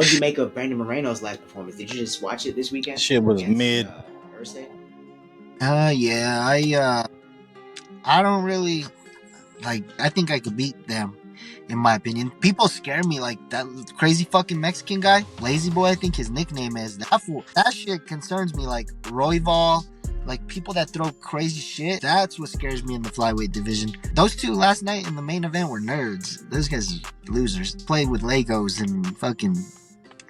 What did you make of Brandon Moreno's last performance? Did you just watch it this weekend? Shit was mid. Thursday? Yeah, I don't really like. I think I could beat them, in my opinion. People scare me, like that crazy fucking Mexican guy, Lazy Boy. I think his nickname is that fool. That shit concerns me. Like Royval, like people that throw crazy shit. That's what scares me in the flyweight division. Those two last night in the main event were nerds. Those guys are losers. Play with Legos and fucking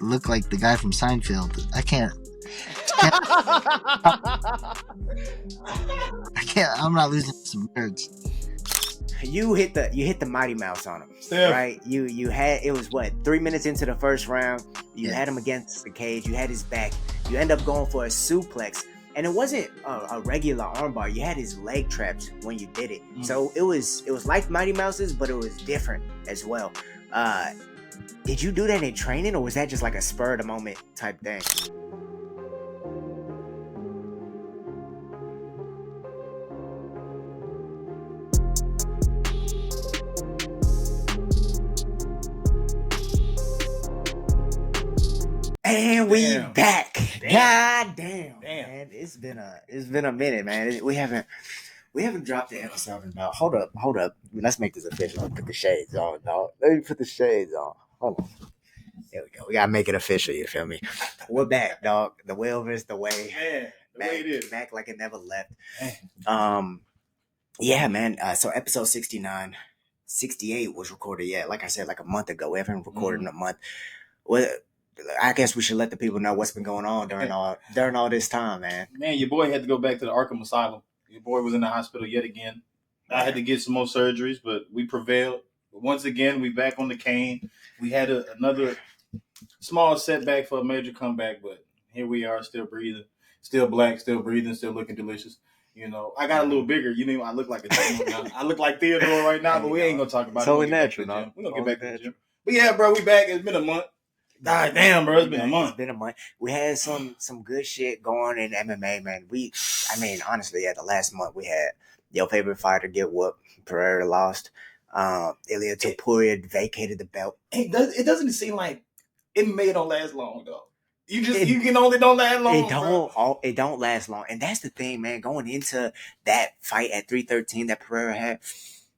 look like the guy from Seinfeld. I can't. I'm not losing to some nerds. You hit the Mighty Mouse on him, right? You had, it was what, 3 minutes into the first round. You had him against the cage. You had his back. You end up going for a suplex, and it wasn't a regular armbar. You had his leg trapped when you did it. So it was like Mighty Mouse's, but it was different as well. Did you do that in training, or was that just like a spur of the moment type thing? And we back. God damn, man. It's been a minute, man. We haven't dropped the episode in about. Hold up. Let's make this official. Put the shades on, dog. Let me put the shades on. Hold on. There we go. We gotta make it official. You feel me? We're back, dog. The will is the way. Man, the way it is. Back like it never left. Yeah, man. So episode 69, 68 was recorded. Yeah, like I said, like a month ago. We haven't recorded in a month. Well, I guess we should let the people know what's been going on during all this time, man. Man, your boy had to go back to the Arkham Asylum. Your boy was in the hospital yet again. I had to get some more surgeries, but we prevailed. But once again, we back on the cane. We had another small setback for a major comeback, but here we are, still breathing, still black, still breathing, still looking delicious. You know, I got a little bigger. You know, I look like a now. I look like Theodore right now, but we ain't gonna talk about totally it. Natural, We're gonna get back to the gym. But yeah, bro, we back. It's been a month. God damn, bro, it's been a month. We had some good shit going in MMA, man. Honestly, the last month we had your favorite fighter get whooped. Pereira lost. Ilia Topuria vacated the belt. It doesn't seem like it don't last long though. You can only don't last long. It don't last long, and that's the thing, man. Going into that fight at 313 that Pereira had,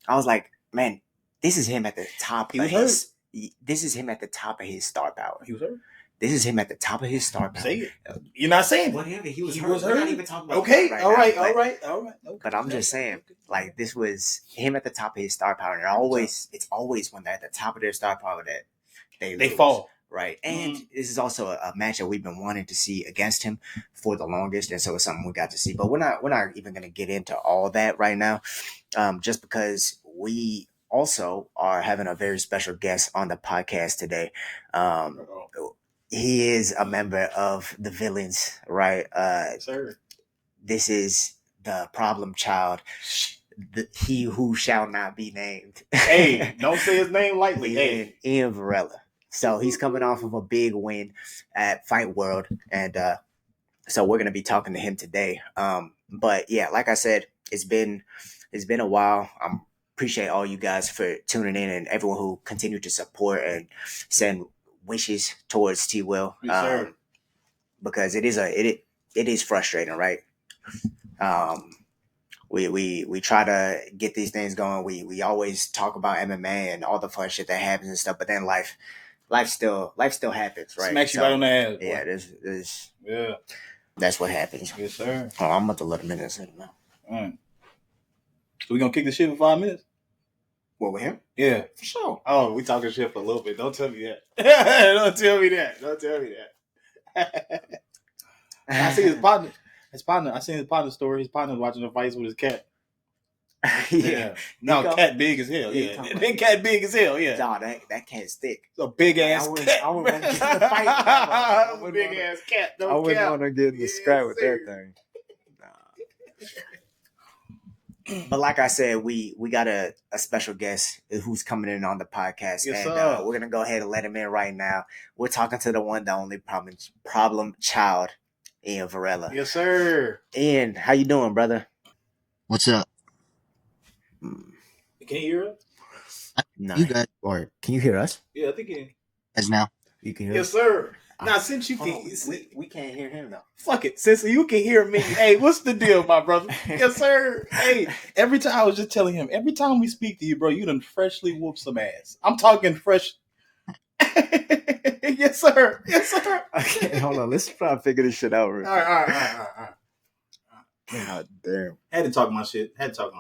I was like, man, this is him at the top. This is him at the top of his star power. He was hurt. This is him at the top of his star power. Say it. You're not saying whatever. He was hurt. We're not even talking about okay. Right all right. now, All right. Okay. But I'm just saying, like, this was him at the top of his star power. And it's always when they're at the top of their star power that they fall. Right. And this is also a match that we've been wanting to see against him for the longest. And so it's something we got to see. But we're not even going to get into all that right now, just because we also are having a very special guest on the podcast today. He is a member of the Villains, right? Sir. This is the problem he who shall not be named. Hey, don't say his name lightly. Iyean Varela. So he's coming off of a big win at Fightworld, and so we're gonna be talking to him today. But yeah, like I said, it's been a while. Appreciate all you guys for tuning in and everyone who continue to support and send wishes towards T Will. Yes, because it is frustrating, right? We try to get these things going. We always talk about MMA and all the fun shit that happens and stuff, but then life still happens, right? Smacks you right on the ass. Boy. Yeah, that's what happens. Yes, sir. Oh, I'm about to let him in this now. All right. So we gonna kick the shit for 5 minutes? What, with him? Yeah, for sure. Oh, we talking shit for a little bit. Don't tell me that. Don't tell me that. I see his partner. I seen his partner story. His partner watching the fights with his cat. Yeah. No, cat big as hell. Yeah. That cat big as hell. Yeah. Nah, that cat's thick. It's a big ass cat. I wouldn't want to get in the fight. A big ass cat. I wouldn't want to get in the scrap with that thing. But like I said, we got a special guest who's coming in on the podcast. Yes, and we're going to go ahead and let him in right now. We're talking to the one, the only problem child, Iyean Varela. Yes, sir. Iyean, how you doing, brother? What's up? Can you hear us? No. You guys, or can you hear us? Yeah, I think you can. As now. You can hear Yes, sir. us? Now, since you Hold can, on, we can't hear him though. fuck it. Since you can hear me, We can't hear him. since you can hear me, hey, what's the deal, my brother? Yes, sir. Hey, every time I was just telling him, every time we speak to you, bro, you done freshly whooped some ass. I'm talking fresh. Yes, sir. Yes, sir. Okay, hold on. Let's try to figure this shit out. Real All quick. right. God damn. Had to talk my shit. Hey, talk.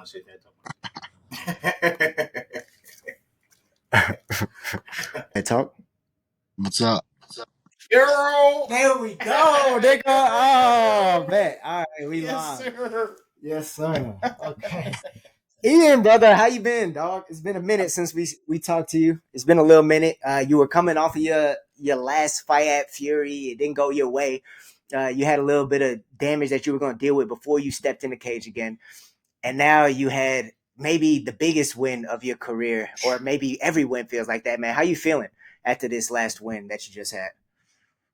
What's up? Girl. There we go, nigga. Oh, man. All right, we Yes, live. sir. Yes, sir. Okay. Ian, brother, how you been, dog? It's been a minute since we talked to you. It's been a little minute. You were coming off of your last fight at Fury. It didn't go your way. You had a little bit of damage that you were going to deal with before you stepped in the cage again. And now you had maybe the biggest win of your career, or maybe every win feels like that, man. How you feeling after this last win that you just had?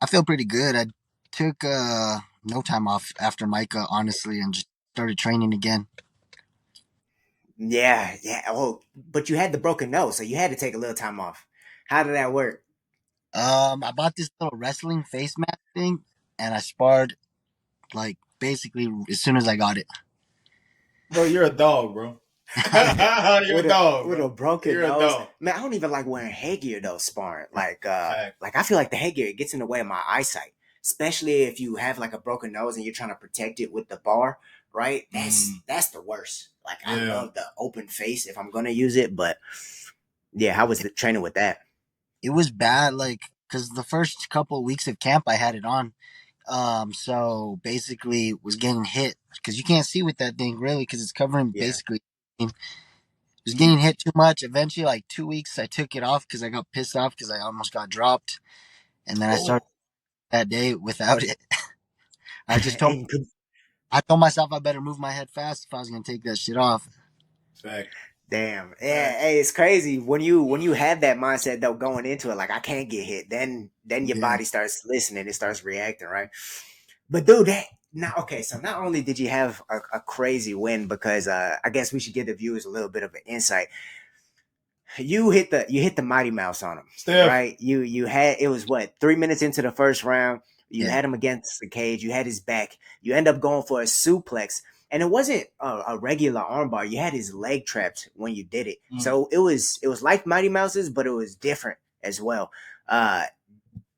I feel pretty good. I took no time off after Micah, honestly, and just started training again. Yeah. Oh, but you had the broken nose, so you had to take a little time off. How did that work? I bought this little wrestling face mask thing, and I sparred like basically as soon as I got it. Bro, you're a dog, bro. You're a dog. With Bro. a broken You're a nose. dog. Man, I don't even like wearing headgear though, sparring. Like I feel like the headgear gets in the way of my eyesight. Especially if you have like a broken nose and you're trying to protect it with the bar, right? That's the worst. Like I love the open face if I'm gonna use it, but yeah, how was the training with that? It was bad, like because the first couple of weeks of camp I had it on. So basically was getting hit because you can't see with that thing really because it's covering basically. Was getting hit too much. Eventually, like 2 weeks, I took it off because I got pissed off because I almost got dropped, and then I started that day without it. I just told I told myself I better move my head fast if I was gonna take that shit off. Fact. Damn. Yeah, hey, it's crazy when you have that mindset though going into it, like I can't get hit. Then your body starts listening, it starts reacting, right? But dude, that now okay, so not only did you have a crazy win, because I guess we should give the viewers a little bit of an insight. You hit the Mighty Mouse on him, right? You had it was what 3 minutes into the first round. You had him against the cage. You had his back. You end up going for a suplex, and it wasn't a regular armbar. You had his leg trapped when you did it. So it was like Mighty Mouse's, but it was different as well.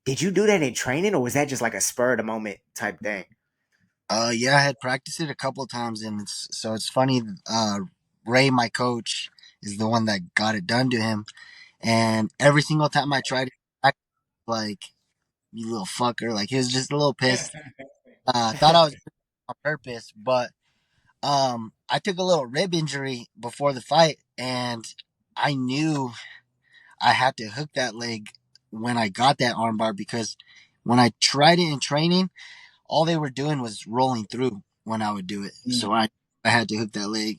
Did you do that in training, or was that just like a spur of the moment type thing? Yeah, I had practiced it a couple of times, and it's funny. Ray, my coach, is the one that got it done to him, and every single time I tried it, I like you little fucker. Like he was just a little pissed. Thought I was doing it on purpose, but I took a little rib injury before the fight, and I knew I had to hook that leg when I got that armbar because when I tried it in training, all they were doing was rolling through when I would do it. So I had to hook that leg.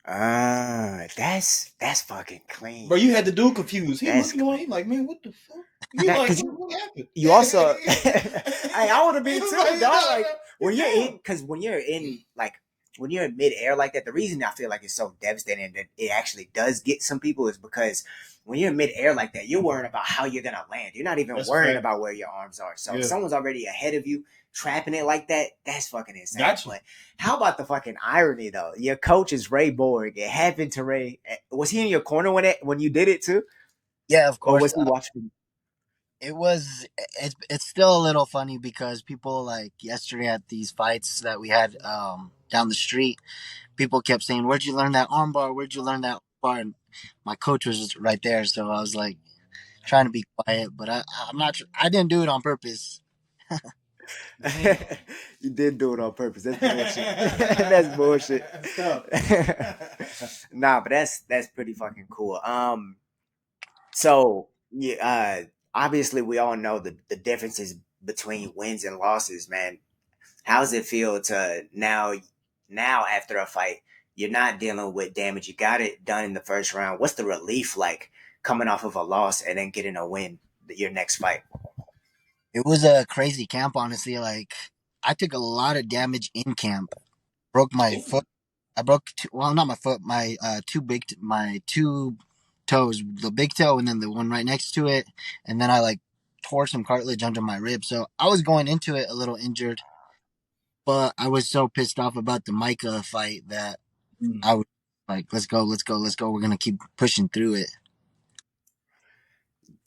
That's fucking clean. Bro, you had the dude confused. He looking away. He like, man, what the fuck? You like, what happened? You also, I want to be too, dog. Like when you're in midair like that, the reason I feel like it's so devastating that it actually does get some people is because when you're in midair like that, you're worrying about how you're gonna land. You're not even worrying about where your arms are. So if someone's already ahead of you, trapping it like that, that's fucking insane. Gotcha. But how about the fucking irony though? Your coach is Ray Borg. It happened to Ray. Was he in your corner when you did it too? Yeah, of course. Or was he watching? It's still a little funny because people like yesterday at these fights that we had down the street, people kept saying, "Where'd you learn that armbar? Where'd you learn that armbar?" And my coach was just right there, so I was like trying to be quiet, but I'm not. I didn't do it on purpose. You did do it on purpose. That's bullshit. That's bullshit. Nah, but that's pretty fucking cool. So yeah, obviously we all know the differences between wins and losses, man. How does it feel to now after a fight, you're not dealing with damage. You got it done in the first round. What's the relief like coming off of a loss and then getting a win your next fight? It was a crazy camp, honestly. Like I took a lot of damage in camp. Broke my foot. I broke not my foot. My two toes, the big toe, and then the one right next to it, and then I like tore some cartilage under my rib. So I was going into it a little injured, but I was so pissed off about the Micah fight that Mm. I was like, let's go, let's go, let's go. We're gonna keep pushing through it.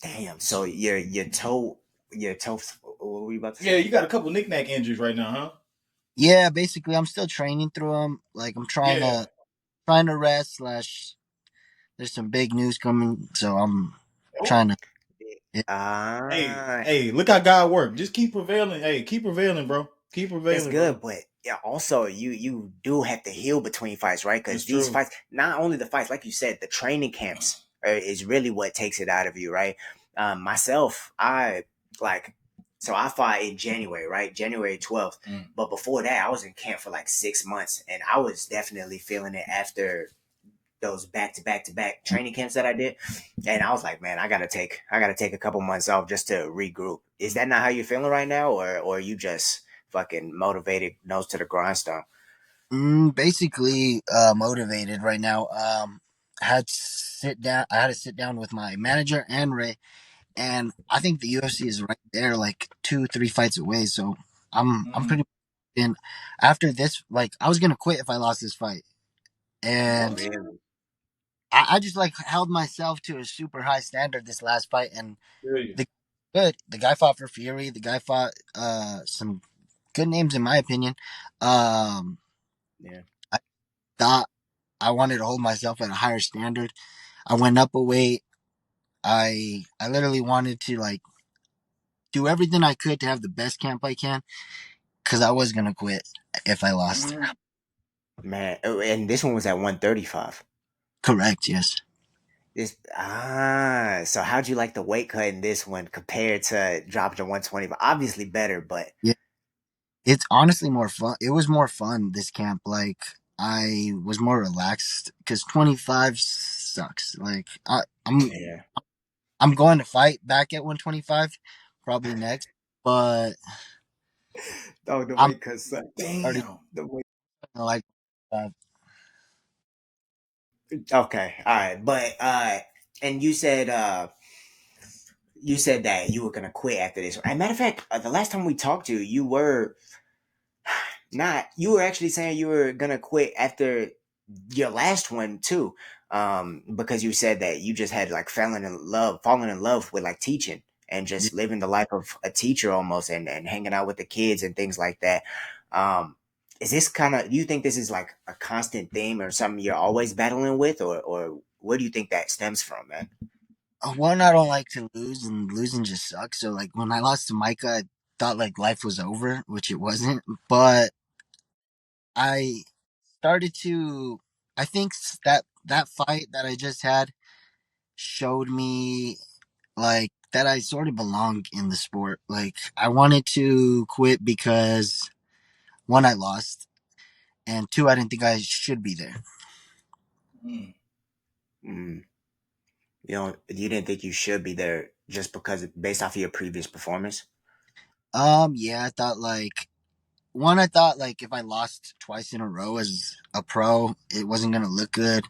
Damn. So your toe. What were we about to say? Yeah, you got a couple knick-knack injuries right now, huh? Yeah, basically, I'm still training through them. Like I'm Yeah. trying to rest. Slash, there's some big news coming, so I'm Oh. trying to. Yeah. Hey, look how God worked. Just keep prevailing. Hey, keep prevailing, bro. Keep That's prevailing, bro. good, but yeah, also you do have to heal between fights, right? It's Because these true. fights, not only the fights, like you said, the training camps is really what takes it out of you, right? Myself, I like, so I fought in January, right? January 12th. Mm. But before that, I was in camp for like 6 months, and I was definitely feeling it after those back-to-back training camps that I did. And I was like, man, I gotta take a couple months off just to regroup. Is that not how you're feeling right now, or you just fucking motivated, nose to the grindstone? Basically, motivated right now. I had to sit down with my manager and Ray, and I think the UFC is right there, like 2, 3 fights away. So I'm Mm. pretty. And after this, like I was gonna quit if I lost this fight, and What? Really? I just like held myself to a super high standard this last fight, and Feel you. the guy fought for Fury. The guy fought some good names in my opinion. Um, Yeah. I thought I wanted to hold myself at a higher standard. I went up a weight. I literally wanted to like do everything I could to have the best camp I can because I was gonna quit if I lost. Mm. Man, and this one was at 135. Correct. Yes. So how'd you like the weight cut in this one compared to dropping to 120? Obviously better, but Yeah. It's honestly more fun. It was more fun this camp. Like I was more relaxed because 25 sucks. Like yeah. I'm going to fight back at 125 probably next, but Oh, the I'm weight cut sucked. already Damn. The weight. like uh, Okay, all right, but and you said that you were gonna quit after this. As a matter of fact, the last time we talked to you, you were not. You were actually saying you were gonna quit after your last one too, because you said that you just had like fallen in love with like teaching and yeah. just living the life of a teacher almost, and hanging out with the kids and things like that. Um, is this kind of? Do you think this is like a constant theme or something you're always battling with, or where do you think that stems from, man? One, I don't like to lose, and losing just sucks. So like when I lost to Micah, I thought like life was over, which it wasn't. But I started to. I think that fight that I just had showed me like that I sort of belong in the sport. Like I wanted to quit because one, I lost, and two, I didn't think I should be there. Mm. Mm. You didn't think you should be there just because based off of your previous performance. Yeah, I thought like one, I thought like if I lost twice in a row as a pro, it wasn't gonna look good.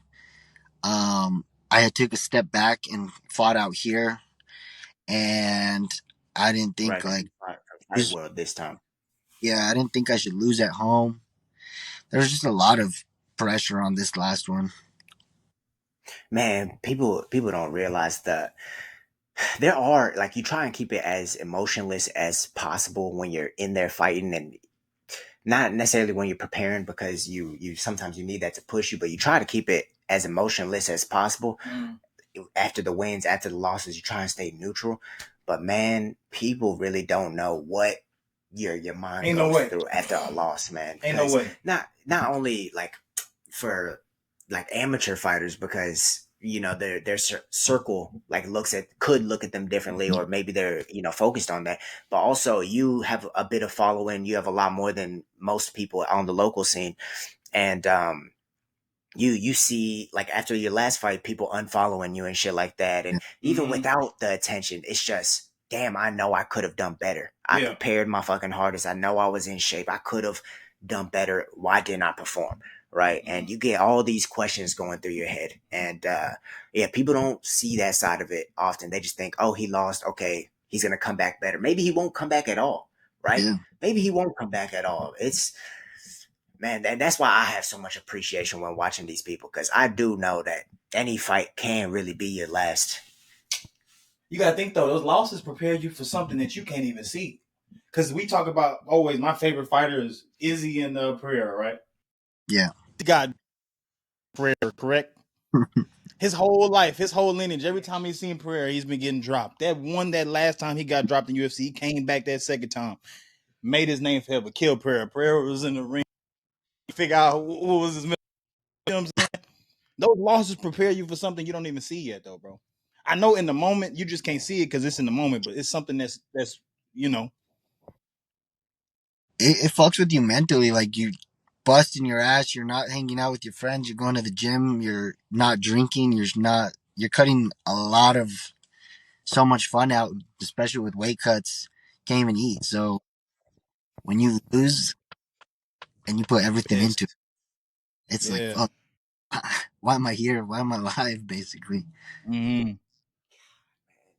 I had took a step back and fought out here, and I didn't think Right, because like you fought for lose- Fightworld this time. yeah, I didn't think I should lose at home. There's just a lot of pressure on this last one. Man, people don't realize that there are, like, you try and keep it as emotionless as possible when you're in there fighting, and not necessarily when you're preparing, because you sometimes you need that to push you, but you try to keep it as emotionless as possible. Mm. After the wins, after the losses, you try and stay neutral. But man, people really don't know what your mind Ain't no goes way. through after a loss, man. Ain't no Because way. not only like for like amateur fighters, because their circle like could look at them differently, or maybe they're focused on that. But also, you have a bit of following. You have a lot more than most people on the local scene, and you see, like, after your last fight, people unfollowing you and shit like that, and even Mm-hmm. without the attention, it's just, damn, I know I could have done better. I Yeah. prepared my fucking hardest. I know I was in shape. I could have done better. Why didn't I perform? right? And you get all these questions going through your head. And yeah, people don't see that side of it often. They just think, oh, he lost. Okay, he's gonna come back better. Maybe he won't come back at all, right? Yeah. Maybe he won't come back at all. It's man, and that's why I have so much appreciation when watching these people, because I do know that any fight can really be your last. You gotta think though, those losses prepare you for something that you can't even see. Because we talk about always my favorite fighter is Iyean Pereira, right? Yeah. The guy Pereira, correct? His whole life, his whole lineage, every time he's seen Pereira, he's been getting dropped. That last time he got dropped in UFC, he came back that second time, made his name forever, killed Pereira. Pereira was in the ring, figure out what was his. You know what I'm saying? Those losses prepare you for something you don't even see yet, though, bro. I know in the moment you just can't see it because it's in the moment, but it's something that's you know. It fucks with you mentally. Like, you busting your ass, you're not hanging out with your friends, you're going to the gym, you're not drinking, you're cutting a lot of so much fun out, especially with weight cuts. Can't even eat. So when you lose and you put everything Yes. into it, it's like, Yeah. fuck, why am I here? Why am I alive? Basically. Mm-hmm.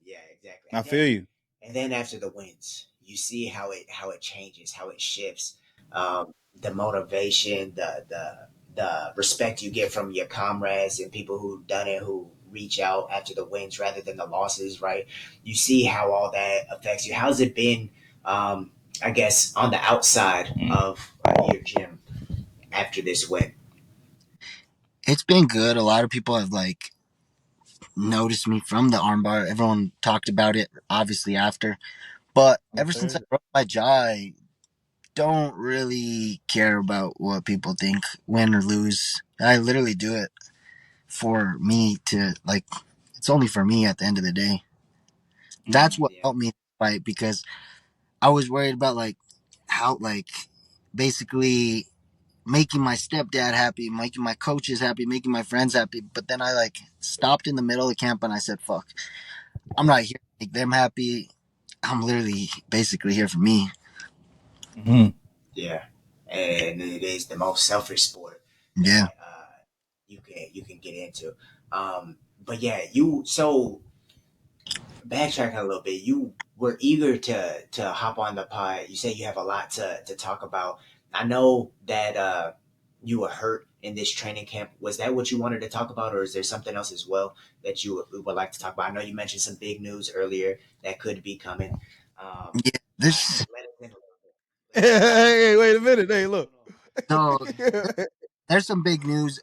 Yeah, exactly. I feel you. And then after the wins, you see how it changes, how it shifts. The motivation, the respect you get from your comrades and people who've done it, who reach out after the wins rather than the losses, right? You see how all that affects you. How's it been? I guess on the outside of your gym after this win. It's been good. A lot of people have like noticed me from the armbar. Everyone talked about it obviously after. But ever since I broke my jaw, I don't really care about what people think, win or lose. I literally do it for me to, like, it's only for me at the end of the day. That's what Yeah. helped me fight, because I was worried about like how, like, basically making my stepdad happy, making my coaches happy, making my friends happy. But then I like stopped in the middle of camp and I said, fuck, I'm not here to make them happy. I'm literally basically here for me. Mm-hmm. Yeah, and it is the most selfish sport Yeah. that you can get into. But yeah, you so backtracking a little bit. You were eager to hop on the pod. You say you have a lot to talk about. I know that you were hurt in this training camp. Was that what you wanted to talk about, or is there something else as well that you would like to talk about? I know you mentioned some big news earlier that could be coming. Yeah. There's Let us in a little bit. Hey, wait a minute. Hey, look. so there's some big news.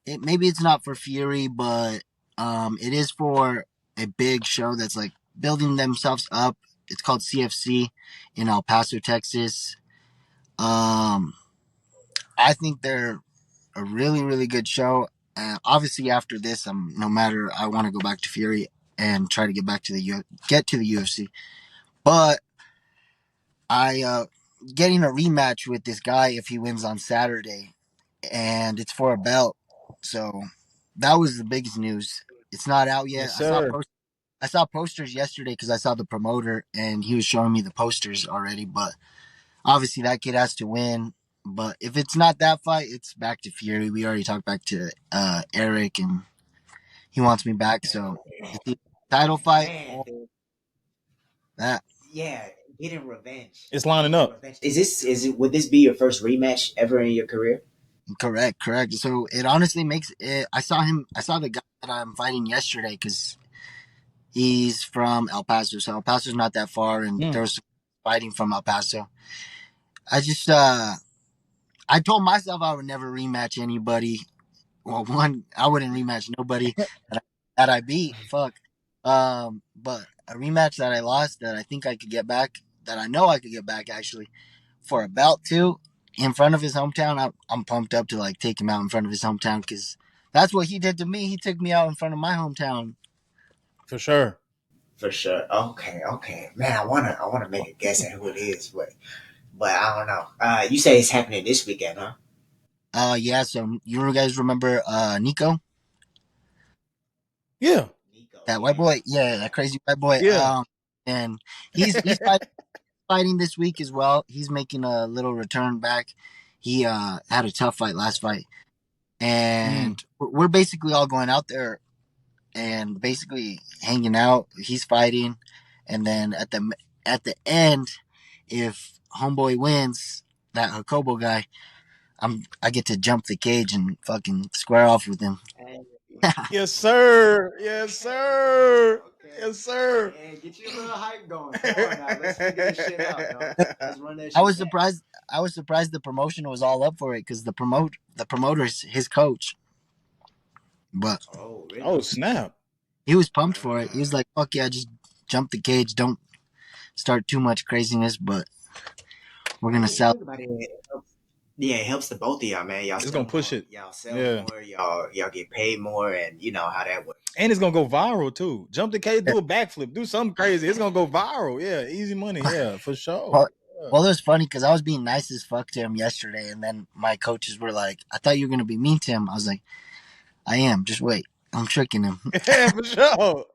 Maybe it's not for Fury, but it is for a big show that's like building themselves up. It's called CFC in El Paso, Texas. Um, I think they're a really, really good show. Obviously, after this, no matter, I want to go back to Fury and try to get back to get to the UFC. But I getting a rematch with this guy if he wins on Saturday, and it's for a belt. So that was the biggest news. It's not out yet. Yes, sir. I saw posters yesterday because I saw the promoter and he was showing me the posters already. But obviously that kid has to win. But if it's not that fight, it's back to Fury. We already talked back to Eric and he wants me back. So it's the title fight Man, or dude. that. Yeah, getting revenge. It's lining Getting up. revenge. Would this be your first rematch ever in your career? Correct. So it honestly makes it. I saw the guy that I'm fighting yesterday because he's from El Paso. So El Paso's not that far, and there was fighting from El Paso. I just I told myself I would never rematch anybody. Well, one, I wouldn't rematch nobody that I beat. Fuck. But a rematch that I lost that I think I could get back, that I know I could get back actually, for a belt too, in front of his hometown. I'm pumped up to like take him out in front of his hometown because that's what he did to me. He took me out in front of my hometown. For sure. For sure. Okay. Man, I wanna make a guess at who it is, but I don't know. You say it's happening this weekend, huh? Yeah. So you guys remember Nico, Yeah. Nico, that white yeah. boy? Yeah, Yeah. that crazy white boy. Yeah. And he's fighting this week as well. He's making a little return back. He had a tough fight last fight, and we're basically all going out there and basically hanging out. He's fighting, and then at the end, if homeboy wins, that Hakobo guy, I get to jump the cage and fucking square off with him. Yes, sir. Yes, sir. Okay. Yes, sir. Yeah, get your little hype going. Come on now, let's figure this shit out, dog. Let's run that shit. I was surprised. I was surprised the promotion was all up for it because the promoter's his coach. But Oh, really? Oh, snap. he was pumped for it. He was like, "Fuck yeah, just jump the cage. Don't start too much craziness." But we're gonna sell. Yeah, it helps the both of y'all, man. Y'all It's sell gonna push more, it. Y'all sell Yeah. more. Y'all get paid more, and you know how that works. And it's gonna go viral too. Jump the cage, do a backflip, do something crazy. It's gonna go viral. Yeah, easy money. Yeah, for sure. Well, it was funny because I was being nice as fuck to him yesterday, and then my coaches were like, "I thought you were gonna be mean to him." I was like, "I am. Just wait. I'm tricking him." Yeah, for sure.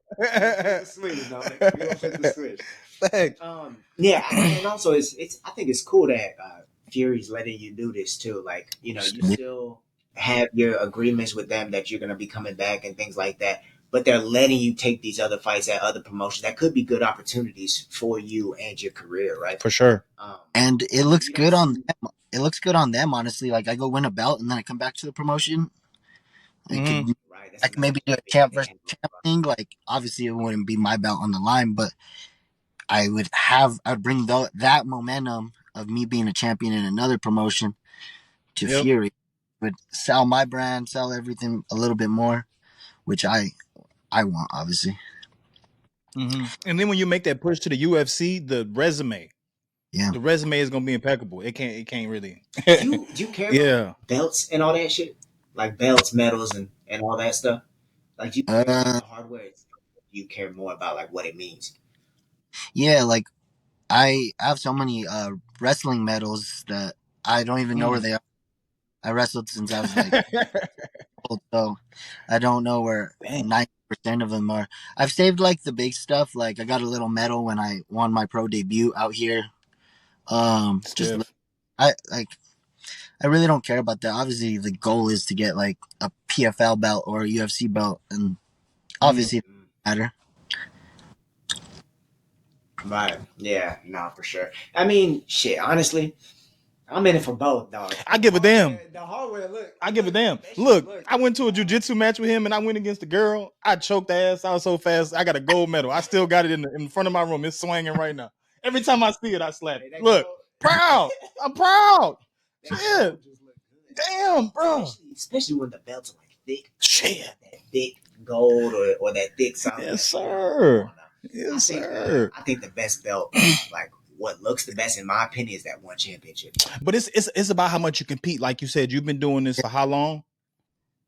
Switch, dog. We gonna flip the switch. Thanks. Yeah, and also it's I think it's cool that Fury's letting you do this too. Like, you know, you still have your agreements with them that you're gonna be coming back and things like that, but they're letting you take these other fights at other promotions that could be good opportunities for you and your career, right? For sure. And it looks good on them. It looks good on them, honestly. Like I go win a belt and then I come back to the promotion. I can maybe do a champ versus champ thing. Like obviously it wouldn't be my belt on the line, but I'd bring that momentum of me being a champion in another promotion to Fury. Would sell my brand, sell everything a little bit more, which I want, obviously. And then when you make that push to the UFC, the resume is gonna be impeccable. It can't really. Do you care about belts and all that shit? Like belts, medals, and all that stuff? Like, do you care about the hardware? Do you care more about like what it means? Yeah, like I have so many wrestling medals that I don't even know where they are. I wrestled since I was like old, so I don't know where 90% of them are. I've saved like the big stuff. Like I got a little medal when I won my pro debut out here. I really don't care about that. Obviously, the goal is to get like a PFL belt or a UFC belt, and obviously it doesn't matter. Right. Yeah. No, for sure. I mean, shit. Honestly, I'm in it for both, dog. I give a damn. The hardware, look. I give a damn. Look, I went to a jiu-jitsu match with him and I went against the girl. I choked the ass out so fast. I got a gold medal. I still got it in front of my room. It's swinging right now. Every time I see it, I slap it. Look, proud. I'm proud. Shit. Damn, bro. Especially when the belts are like thick. Shit. That thick gold or that thick solid. Yes, sir. Yes, sir. I think the best belt, like what looks the best in my opinion, is that one championship. But it's about how much you compete. Like you said, you've been doing this for how long?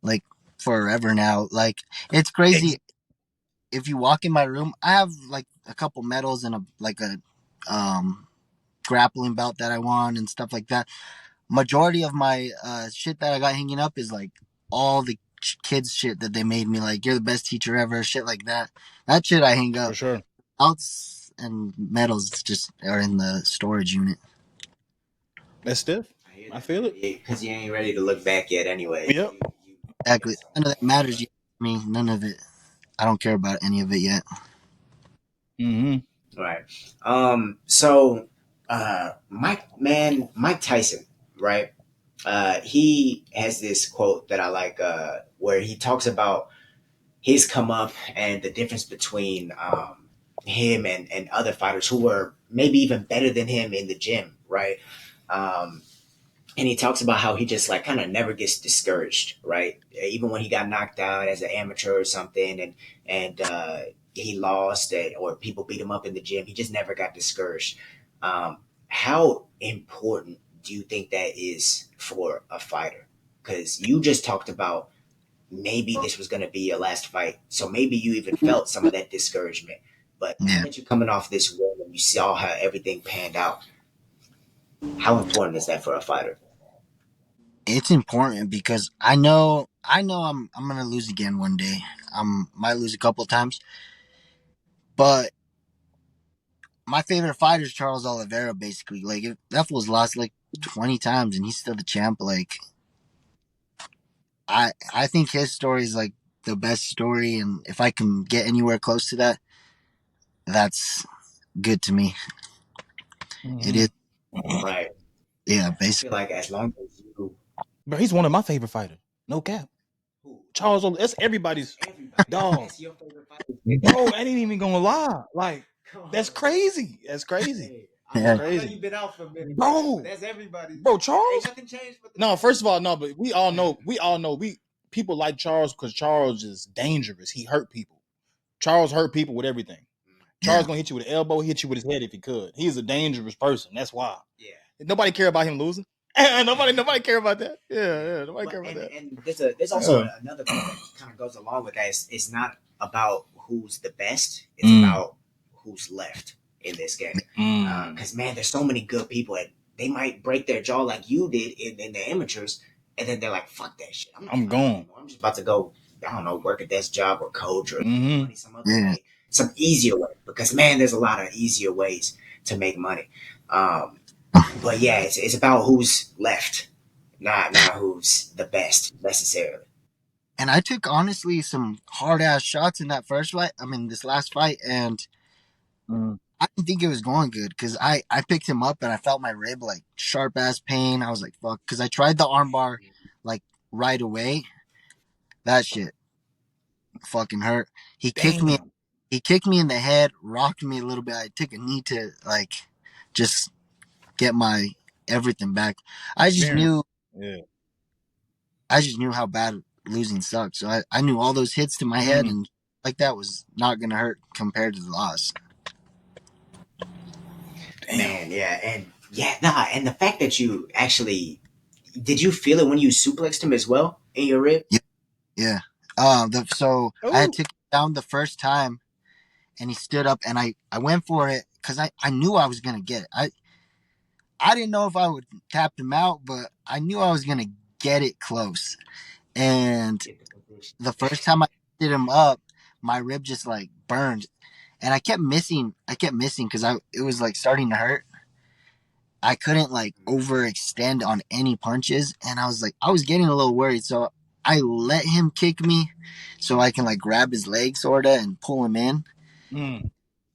Like forever now. Like it's crazy. If you walk in my room, I have like a couple medals and a grappling belt that I won and stuff like that. Majority of my shit that I got hanging up is like all the kids shit that they made me, like you're the best teacher ever, shit like that. That shit I hang up. For sure. Belts and medals just are in the storage unit. That's stiff. I feel it. Because you ain't ready to look back yet anyway. Yep. Exactly. None of that matters yet to me. None of it. I don't care about any of it yet. Right. So Mike Tyson, right? He has this quote that I like, where he talks about his come up and the difference between him and other fighters who were maybe even better than him in the gym, right? And he talks about how he just like kind of never gets discouraged, right? Even when he got knocked out as an amateur or something, and he lost or people beat him up in the gym, he just never got discouraged. How important do you think that is for a fighter? Because you just talked about maybe this was going to be your last fight, so maybe you even felt some of that discouragement. But now that you're coming off this win and you saw how everything panned out, how important is that for a fighter? It's important because I know I'm gonna lose again one day. Might lose a couple of times, but my favorite fighter is Charles Oliveira. Basically, like if that fool's lost like 20 times and he's still the champ. Like, I think his story is like the best story, and if I can get anywhere close to that, that's good to me. Mm-hmm. It is. Right. Yeah, I basically. feel like as long as you, Bro, he's one of my favorite fighters. No cap. Charles, that's everybody's dog. That's your favorite fighter. Bro, I ain't even gonna lie. Like, that's crazy. That's crazy. Hey, Yeah. I know Crazy. you've been out for a minute, Bro. but that's everybody. Bro, Charles. Ain't nothing changed. But No, first of all, no, but we all know people like Charles because Charles is dangerous. He hurt people. Charles hurt people with everything. Charles gonna hit you with an elbow, hit you with his head if he could. He's a dangerous person. That's why. Yeah. Nobody care about him losing. nobody care about that. Yeah, nobody care about that. And there's also another thing that kind of goes along with that. It's not about who's the best. It's about who's left in this game. Because man, there's so many good people, and they might break their jaw like you did in the amateurs, and then they're like, "Fuck that shit. I'm gone. I'm just about to go. I don't know, work a desk job or coach or money some other Yeah. way, some easier way. Because man, there's a lot of easier ways to make money. But yeah, it's about who's left, not who's the best necessarily. And I took honestly some hard ass shots in that first fight. I mean, this last fight, and I didn't think it was going good because I picked him up and I felt my rib like sharp ass pain. I was like, fuck, because I tried the armbar like right away. That shit fucking hurt. He kicked me. He kicked me in the head, rocked me a little bit. I took a knee to like just get my everything back. I just knew. Yeah. I just knew how bad losing sucked. So I knew all those hits to my head and like that was not gonna hurt compared to the loss. Man, yeah, and the fact that you actually did you feel it when you suplexed him as well in your rib? Yeah. So I had taken him down the first time, and he stood up, and I went for it because I knew I was gonna get it. I didn't know if I would tap him out, but I knew I was gonna get it close. And the first time I did him up, my rib just like burned, and I kept missing. Because it was like starting to hurt. I couldn't like overextend on any punches, and I was getting a little worried, so I let him kick me so I can like grab his leg sorta and pull him in.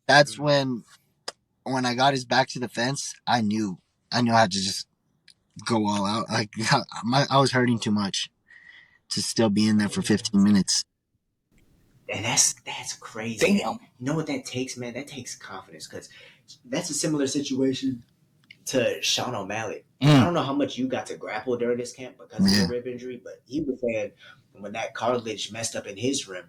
That's when I got his back to the fence, I knew I had to just go all out. Like I was hurting too much to still be in there for 15 minutes. And that's crazy. Damn. Man. You know what that takes, man? That takes confidence because that's a similar situation to Sean O'Malley. I don't know how much you got to grapple during this camp because of your rib injury, but he was saying when that cartilage messed up in his rib,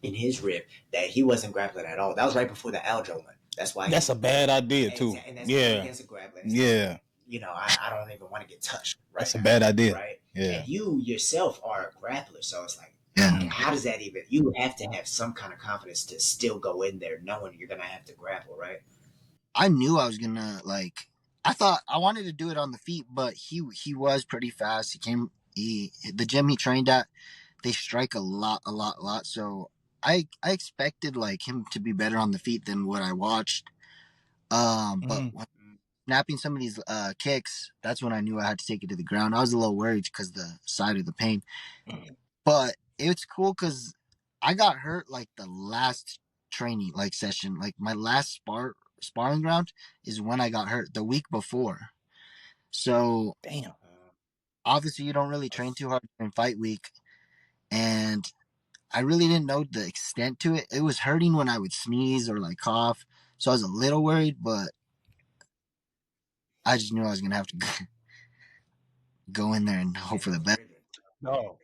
that he wasn't grappling at all. That was right before the Aljo one. That's why. That's a bad idea too. And that's against the grappling. Yeah. You know, I don't even want to get touched. Right That's now, a bad idea. Right. Yeah. And you yourself are a grappler, so it's like, how does that even? You have to have some kind of confidence to still go in there, knowing you're gonna have to grapple, right? I knew I was gonna like. I thought I wanted to do it on the feet, but he was pretty fast. The gym he trained at, they strike a lot. So I expected like him to be better on the feet than what I watched. But when snapping some of these kicks, that's when I knew I had to take it to the ground. I was a little worried because the side of the pain, but it's cool because I got hurt like the last training like session, like my last sparring round is when I got hurt the week before. So damn. Obviously you don't really train too hard in fight week, and I really didn't know the extent to it. It was hurting when I would sneeze or like cough, so I was a little worried, but I just knew I was gonna have to go in there and hope for the best. No.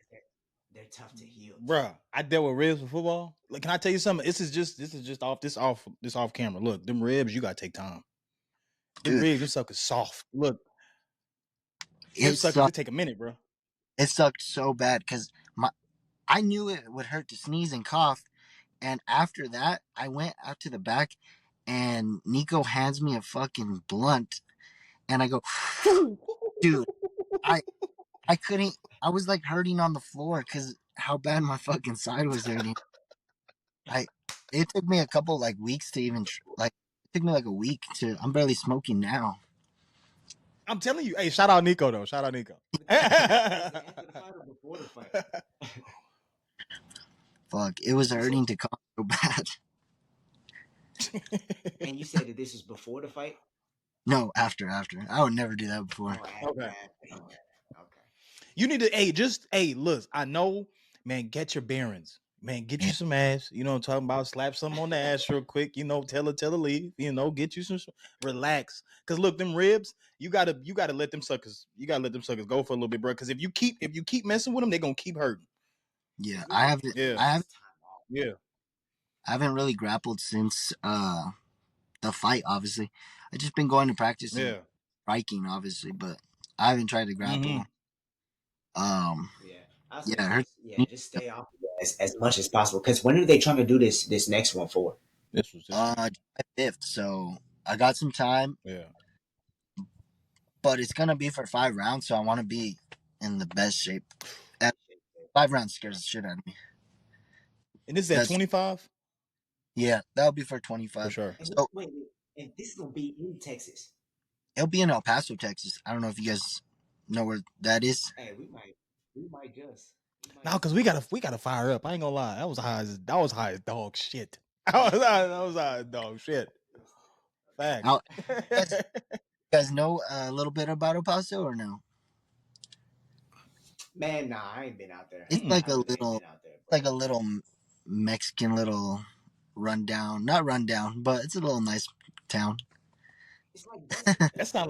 They're tough to heal. Bruh, I dealt with ribs with football. Like, can I tell you something? This is just off camera. Look, them ribs, you gotta take time. Them ribs, them suckers soft. Look, them suckers, it take a minute, bro. It sucked so bad because I knew it would hurt to sneeze and cough, and after that, I went out to the back, and Nico hands me a fucking blunt, and I go, dude, I couldn't. I was like hurting on the floor because how bad my fucking side was hurting. It took me a couple like weeks to even like. It took me like a week to. I'm barely smoking now. I'm telling you. Hey, shout out Nico though. Shout out Nico. After the fight or before the fight? Fuck, it was hurting to come so bad. And you said that this was before the fight? No, after. I would never do that before. Oh, Okay. Okay. You need to, look, I know, man, get your bearings. Man, get you some ass. You know what I'm talking about? Slap something on the ass real quick. Tell her to leave. Get you some relax. Cause look, them ribs, you gotta let them suckers. You gotta let them suckers go for a little bit, bro. Cause if you keep messing with them, they're gonna keep hurting. Yeah, I haven't. Yeah. I haven't really grappled since the fight. Obviously, I just been going to practice and striking, obviously, but I haven't tried to grapple. Just stay off as much as possible. Because when are they trying to do this next one for? This was July 5th, so I got some time. Yeah, but it's gonna be for 5 rounds, so I want to be in the best shape. 5 rounds scares the shit out of me. And this is at 25. Yeah, that'll be for 25 for sure. So wait, and this is gonna be in Texas. It'll be in El Paso, Texas. I don't know if you guys know where that is. Hey, we might just. No, because we gotta fire up. I ain't gonna lie, that was high as dog shit. That was high as dog shit. Fact. You guys know a little bit about El Paso or no? Man, nah, I ain't been out there. It's like a little Mexican little rundown, not rundown, but it's a little nice town. That sound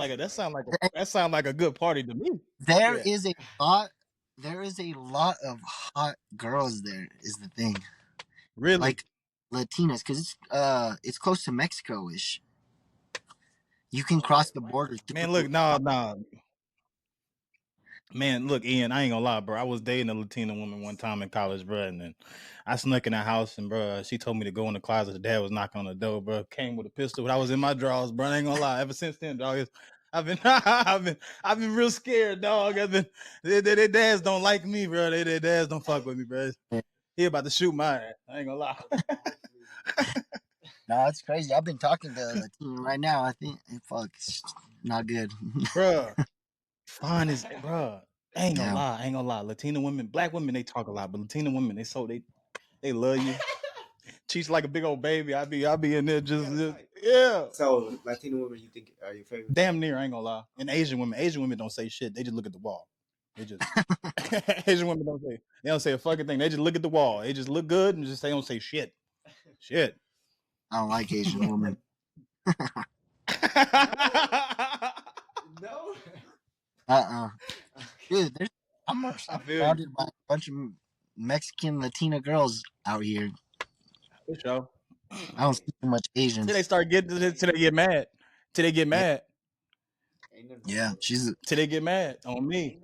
like a good party to me. There is a lot of hot girls there. Is the thing, really? Like Latinas, because it's close to Mexico-ish. You can cross the border. Man, look, nah. Man, look, Ian, I ain't gonna lie, bro. I was dating a Latina woman one time in college, bro, and then I snuck in her house, and bro, she told me to go in the closet. The dad was knocking on the door, bro. Came with a pistol, but I was in my drawers, bro. I ain't gonna lie. Ever since then, dog, I've been real scared, dog. Their dads don't like me, bro. Their dads don't fuck with me, bro. He about to shoot my ass. I ain't gonna lie. No, it's crazy. I've been talking to a Latina right now. I think it's not good, bro. Fine as bro. I ain't gonna lie. Latina women, black women, they talk a lot, but Latina women, they love you. She's like a big old baby. I be in there just yeah. So Latina women, you think are your favorite? Damn near, I ain't gonna lie. And Asian women don't say shit. They just look at the wall. They just Asian women don't say a fucking thing. They just look at the wall. They just look good and they don't say shit. Shit. I don't like Asian women. No. Dude, I'm surrounded by a bunch of Mexican Latina girls out here. For sure. I don't see too much Asians. Till they get mad. Till they get mad. Yeah, till they get mad on me.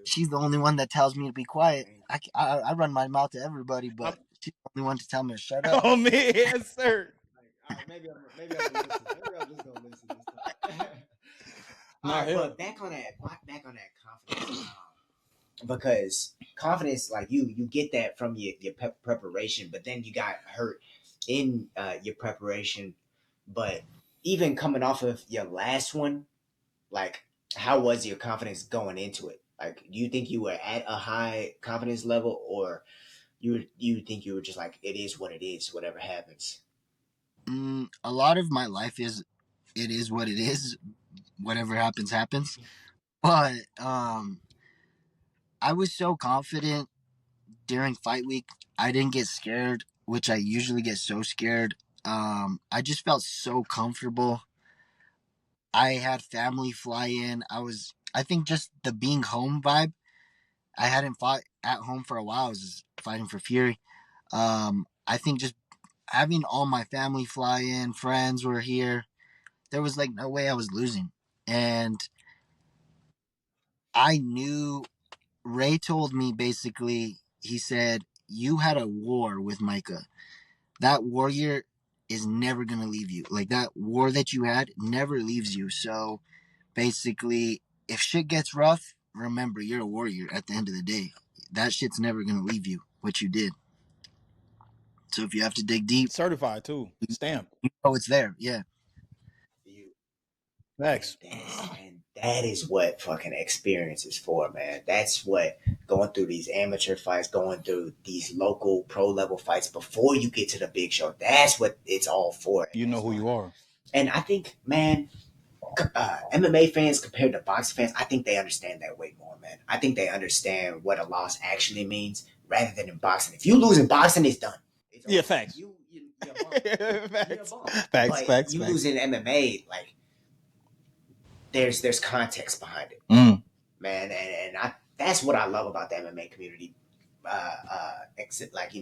She's the only one that tells me to be quiet. I run my mouth to everybody, but she's the only one to tell me to shut up. On me, yes, sir. Maybe I'm just gonna listen this time. All right, but back on that confidence, because confidence, like you get that from your preparation, but then you got hurt in your preparation. But even coming off of your last one, like how was your confidence going into it? Like, do you think you were at a high confidence level, or you think you were just like, it is what it is, whatever happens? A lot of my life it is what it is, whatever happens. But I was so confident during fight week. I didn't get scared, which I usually get so scared. I just felt so comfortable. I had family fly in. I think just the being home vibe. I hadn't fought at home for a while. I was fighting for Fury. I think just having all my family fly in, friends were here. There was like no way I was losing. And I knew Ray told me basically, he said, you had a war with Micah. That warrior is never going to leave you. Like that war that you had never leaves you. So basically, if shit gets rough, remember you're a warrior at the end of the day. That shit's never going to leave you, what you did. So if you have to dig deep. Certified too. Stamp. You know it's there. Yeah. Facts. And That is what fucking experience is for, man. That's what going through these amateur fights, going through these local pro level fights before you get to the big show. That's what it's all for. You know who you are. And I think, man, MMA fans compared to boxing fans, I think they understand that way more, man. I think they understand what a loss actually means rather than in boxing. If you lose in boxing, it's done. It's Yeah, over. facts. You're a bum. Facts. You're a bum. Facts. But Facts. you Facts. lose in MMA, like there's context behind it, man, and that's what I love about the MMA community, like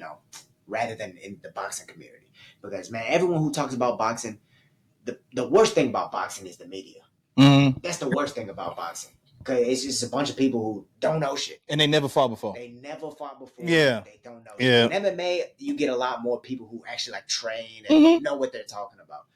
rather than in the boxing community, because man, everyone who talks about boxing, the worst thing about boxing is the media. That's the worst thing about boxing. Cause it's just a bunch of people who don't know shit. And they never fought before. They never fought before. Yeah. They don't know. Yeah. In MMA, you get a lot more people who actually like train and know what they're talking about.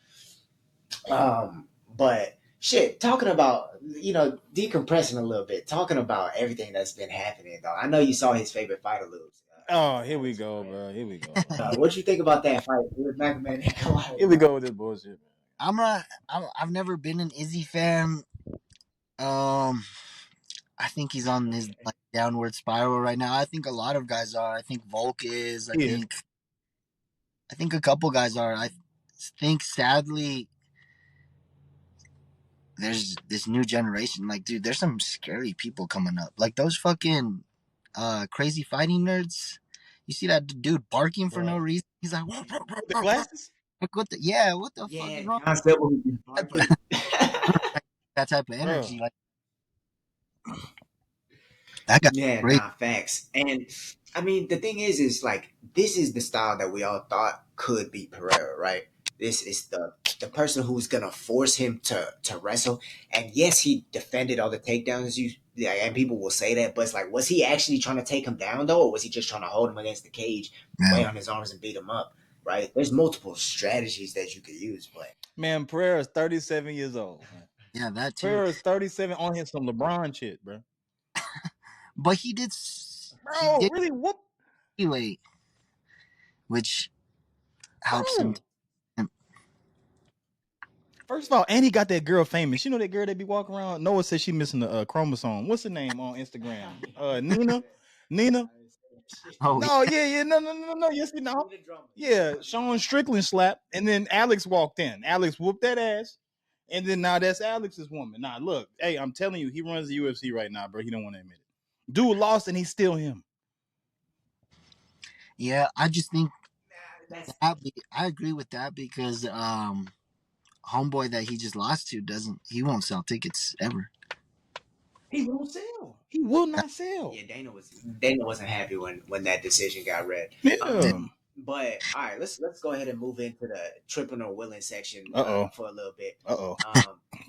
But shit, talking about, decompressing a little bit, talking about everything that's been happening, though. I know you saw his favorite fighter lose. Oh, here we go, bro. Here we go. What you think about that fight with Magomed and Ankalaev? Here we go with this bullshit, man. I've never been an Izzy fan. I think he's on his like downward spiral right now. I think a lot of guys are. I think Volk is. I think a couple guys are. I think sadly there's this new generation. Like, dude, there's some scary people coming up. Like those fucking crazy fighting nerds. You see that dude barking for no reason? He's like, The glasses? Like, what the fuck is wrong? That type of energy, like that guy. Yeah, great. Facts. And I mean, the thing is like this is the style that we all thought could be Pereira, right? This is the person who's gonna force him to wrestle. And yes, he defended all the takedowns. And people will say that, but it's like, was he actually trying to take him down though, or was he just trying to hold him against the cage, lay on his arms, and beat him up? Right? There's multiple strategies that you could use, but man, Pereira is 37 years old. Yeah, that too. Pereira is 37 on his some LeBron shit, bro. But he did really whoop weight, which helps him. First of all, and he got that girl famous. You know that girl that be walking around? Noah says she missing a chromosome. What's her name on Instagram? Nina? Oh, no, yeah, no. Yes, no. Yeah, Sean Strickland slapped, and then Alex walked in. Alex whooped that ass, and then now that's Alex's woman. Nah, look, hey, I'm telling you, he runs the UFC right now, bro. He don't want to admit it. Dude lost, and he's still him. Yeah, I just think I agree with that because homeboy that he just lost to he won't sell tickets ever. He won't sell. He will not sell. Yeah, Dana wasn't happy when that decision got read. Yeah. But all right, let's go ahead and move into the Trippin or Willin section for a little bit.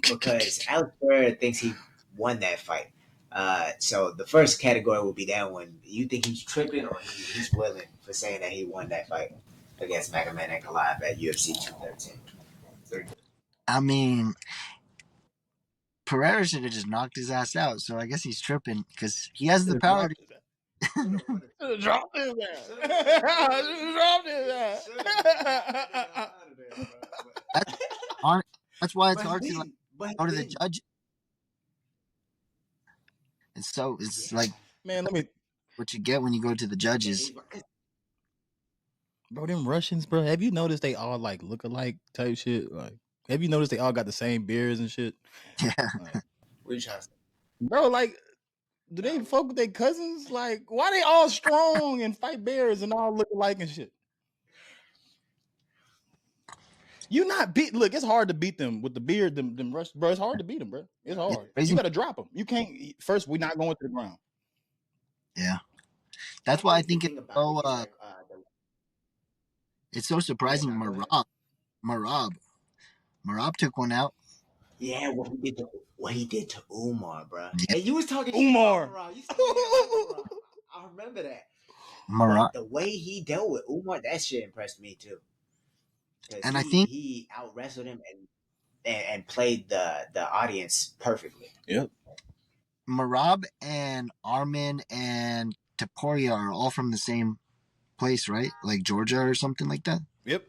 Because Alex Pereira thinks he won that fight. So the first category will be that one. You think he's tripping or he's willing for saying that he won that fight against Magomed and Ankalaev at UFC 213? I mean, Pereira should have just knocked his ass out. So I guess he's tripping because he has the power to. Drop his ass. Drop his ass. That's why it's hard to go to the judge. And so it's like, man, let me. What you get when you go to the judges. Bro, them Russians, bro. Have you noticed they all like look alike type shit? Like, have you noticed they all got the same beards and shit? Yeah. What are you trying to say? Bro, like, do they fuck with their cousins? Like, why they all strong and fight bears and all look alike and shit? You not beat. Look, it's hard to beat them with the beard. Them Rush, bro. It's hard to beat them, bro. It's hard. You got to drop them. You can't. First, we're not going to the ground. Yeah, that's why I think it's so. It's so surprising. Marab took one out. Yeah, what he did to Umar, bro. Yeah. And you was talking Umar. I remember that. Marab. The way he dealt with Umar, that shit impressed me too. And I think he out wrestled him and played the audience perfectly. Yep. Marab and Armin and Topuria are all from the same place, right? Like Georgia or something like that. Yep.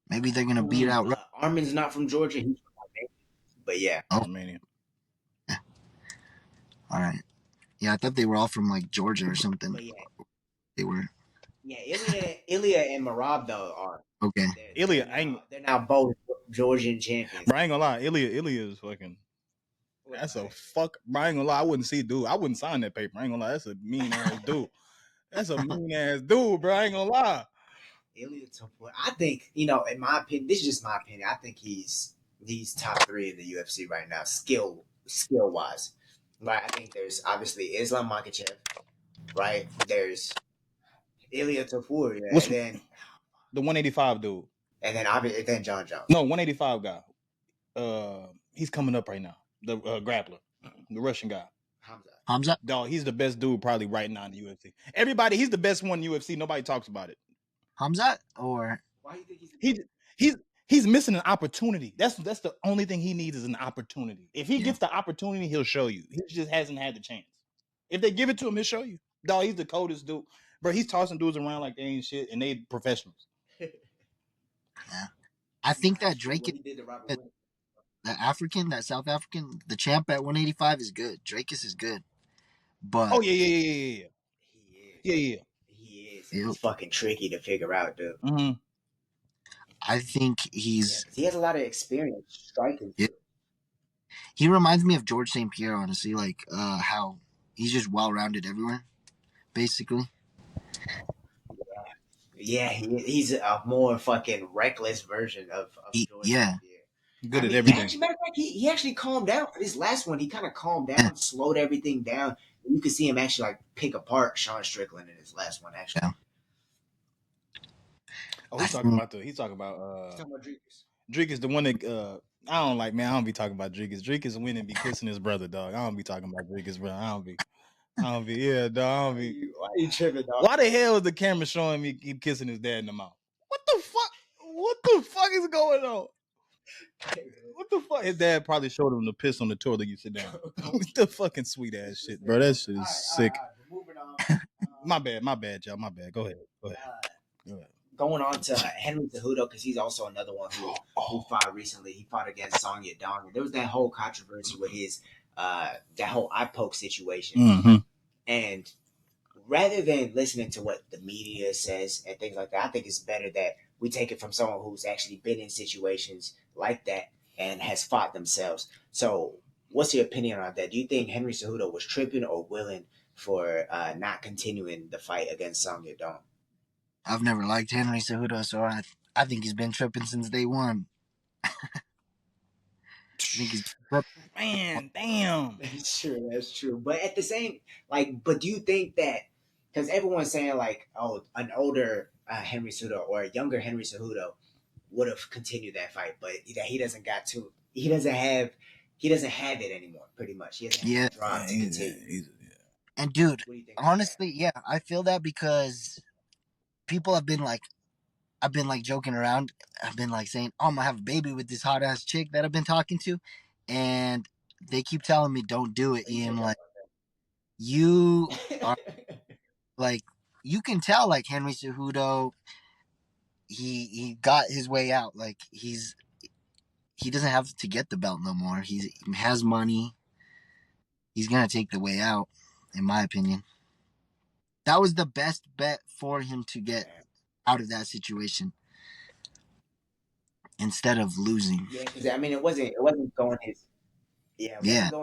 Maybe they're gonna beat out. Armin's not from Georgia. He's from Armenia. But yeah. Armenia. All right. Yeah, I thought they were all from like Georgia or something. But yeah, They were. yeah. Ilya and Marab though are Okay. they're now both Georgian champions. Bro, I ain't gonna lie, Ilia is fucking. That's a fuck. Bro, I ain't gonna lie, I wouldn't see dude. I wouldn't sign that paper. I ain't gonna lie, that's a mean ass dude. That's a mean ass dude, bro. I ain't gonna lie. Ilia Topuria. I think, in my opinion, this is just my opinion. I think he's top 3 in the UFC right now, skill wise. Right. I think there's obviously Islam Makhachev, right? There's Ilia Topuria, and then the 185 dude, and then obviously then John Jones. No, 185 guy. He's coming up right now. The grappler, the Russian guy. Hamza? Dog, he's the best dude probably right now in the UFC. Everybody, he's the best one in the UFC. Nobody talks about it. Hamza? Or why do you think he's missing an opportunity. That's the only thing he needs is an opportunity. If he gets the opportunity, he'll show you. He just hasn't had the chance. If they give it to him, he'll show you. Dog, he's the coldest dude. Bro, he's tossing dudes around like they ain't shit, and they professionals. Yeah. I think that Drake, that African, that South African, the champ at 185 is good. Drakus is good. But yeah. He is. Yep. He's fucking tricky to figure out, dude. Mm-hmm. I think he has a lot of experience striking. Yeah. He reminds me of George St. Pierre, honestly, like how he's just well rounded everywhere, basically. Yeah, he's a more fucking reckless version of George St. Pierre. Good at everything. Actually, matter of fact, he actually calmed down for this last one. He kind of calmed down, slowed everything down. You could see him actually like pick apart Sean Strickland in his last one, actually. Yeah. Oh, he's talking about Drekus. Drekus, the one that I don't be talking about Drekus. Drekus winning be kissing his brother, dog. I don't be talking about Drekus, bro. I don't be, yeah, dog. Why are you tripping, dog? Why the hell is the camera showing me keep kissing his dad in the mouth? What the fuck? What the fuck is going on? What the fuck? His dad probably showed him the piss on the toilet. You sit down. The fucking sweet ass shit, bro. That shit is sick. Moving on. My bad, y'all. My bad. Go ahead. Going on to Henry Cejudo, because he's also another one who fought recently. He fought against Song Yadong. There was that whole controversy with his that whole eyepoke situation. Mm-hmm. And rather than listening to what the media says and things like that, I think it's better that we take it from someone who's actually been in situations like that and has fought themselves. So what's your opinion on that? Do you think Henry Cejudo was tripping or willing for not continuing the fight against Song Yadong? I've never liked Henry Cejudo, so I think he's been tripping since day one. I think he's man, damn. That's true. But at the same, but do you think that, because everyone's saying an older Henry Cejudo or a younger Henry Cejudo would have continued that fight, but that he doesn't have it anymore, pretty much. He doesn't have the drive to continue. And dude, honestly, I feel that because people have been I've been joking around. I've been saying, oh, I'm gonna have a baby with this hot ass chick that I've been talking to, and they keep telling me don't do it, Ian. You are you can tell Henry Cejudo, he got his way out. He doesn't have to get the belt no more. He has money. He's gonna take the way out, in my opinion. That was the best bet for him to get out of that situation instead of losing. Yeah, because it wasn't going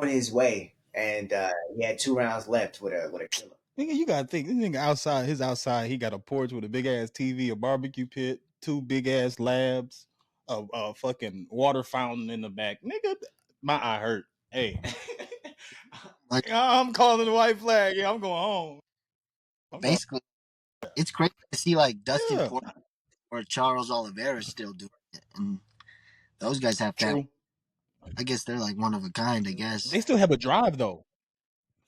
his way, and he had 2 rounds left with a killer. Nigga, you gotta think. This nigga outside, he got a porch with a big ass TV, a barbecue pit, 2 big ass labs, a fucking water fountain in the back. Nigga, my eye hurt. Hey, I'm calling the white flag. Yeah, I'm going home. Basically, it's crazy to see Dustin Poirier or Charles Oliveira still doing it, and those guys have family. I guess they're one of a kind. I guess they still have a drive though.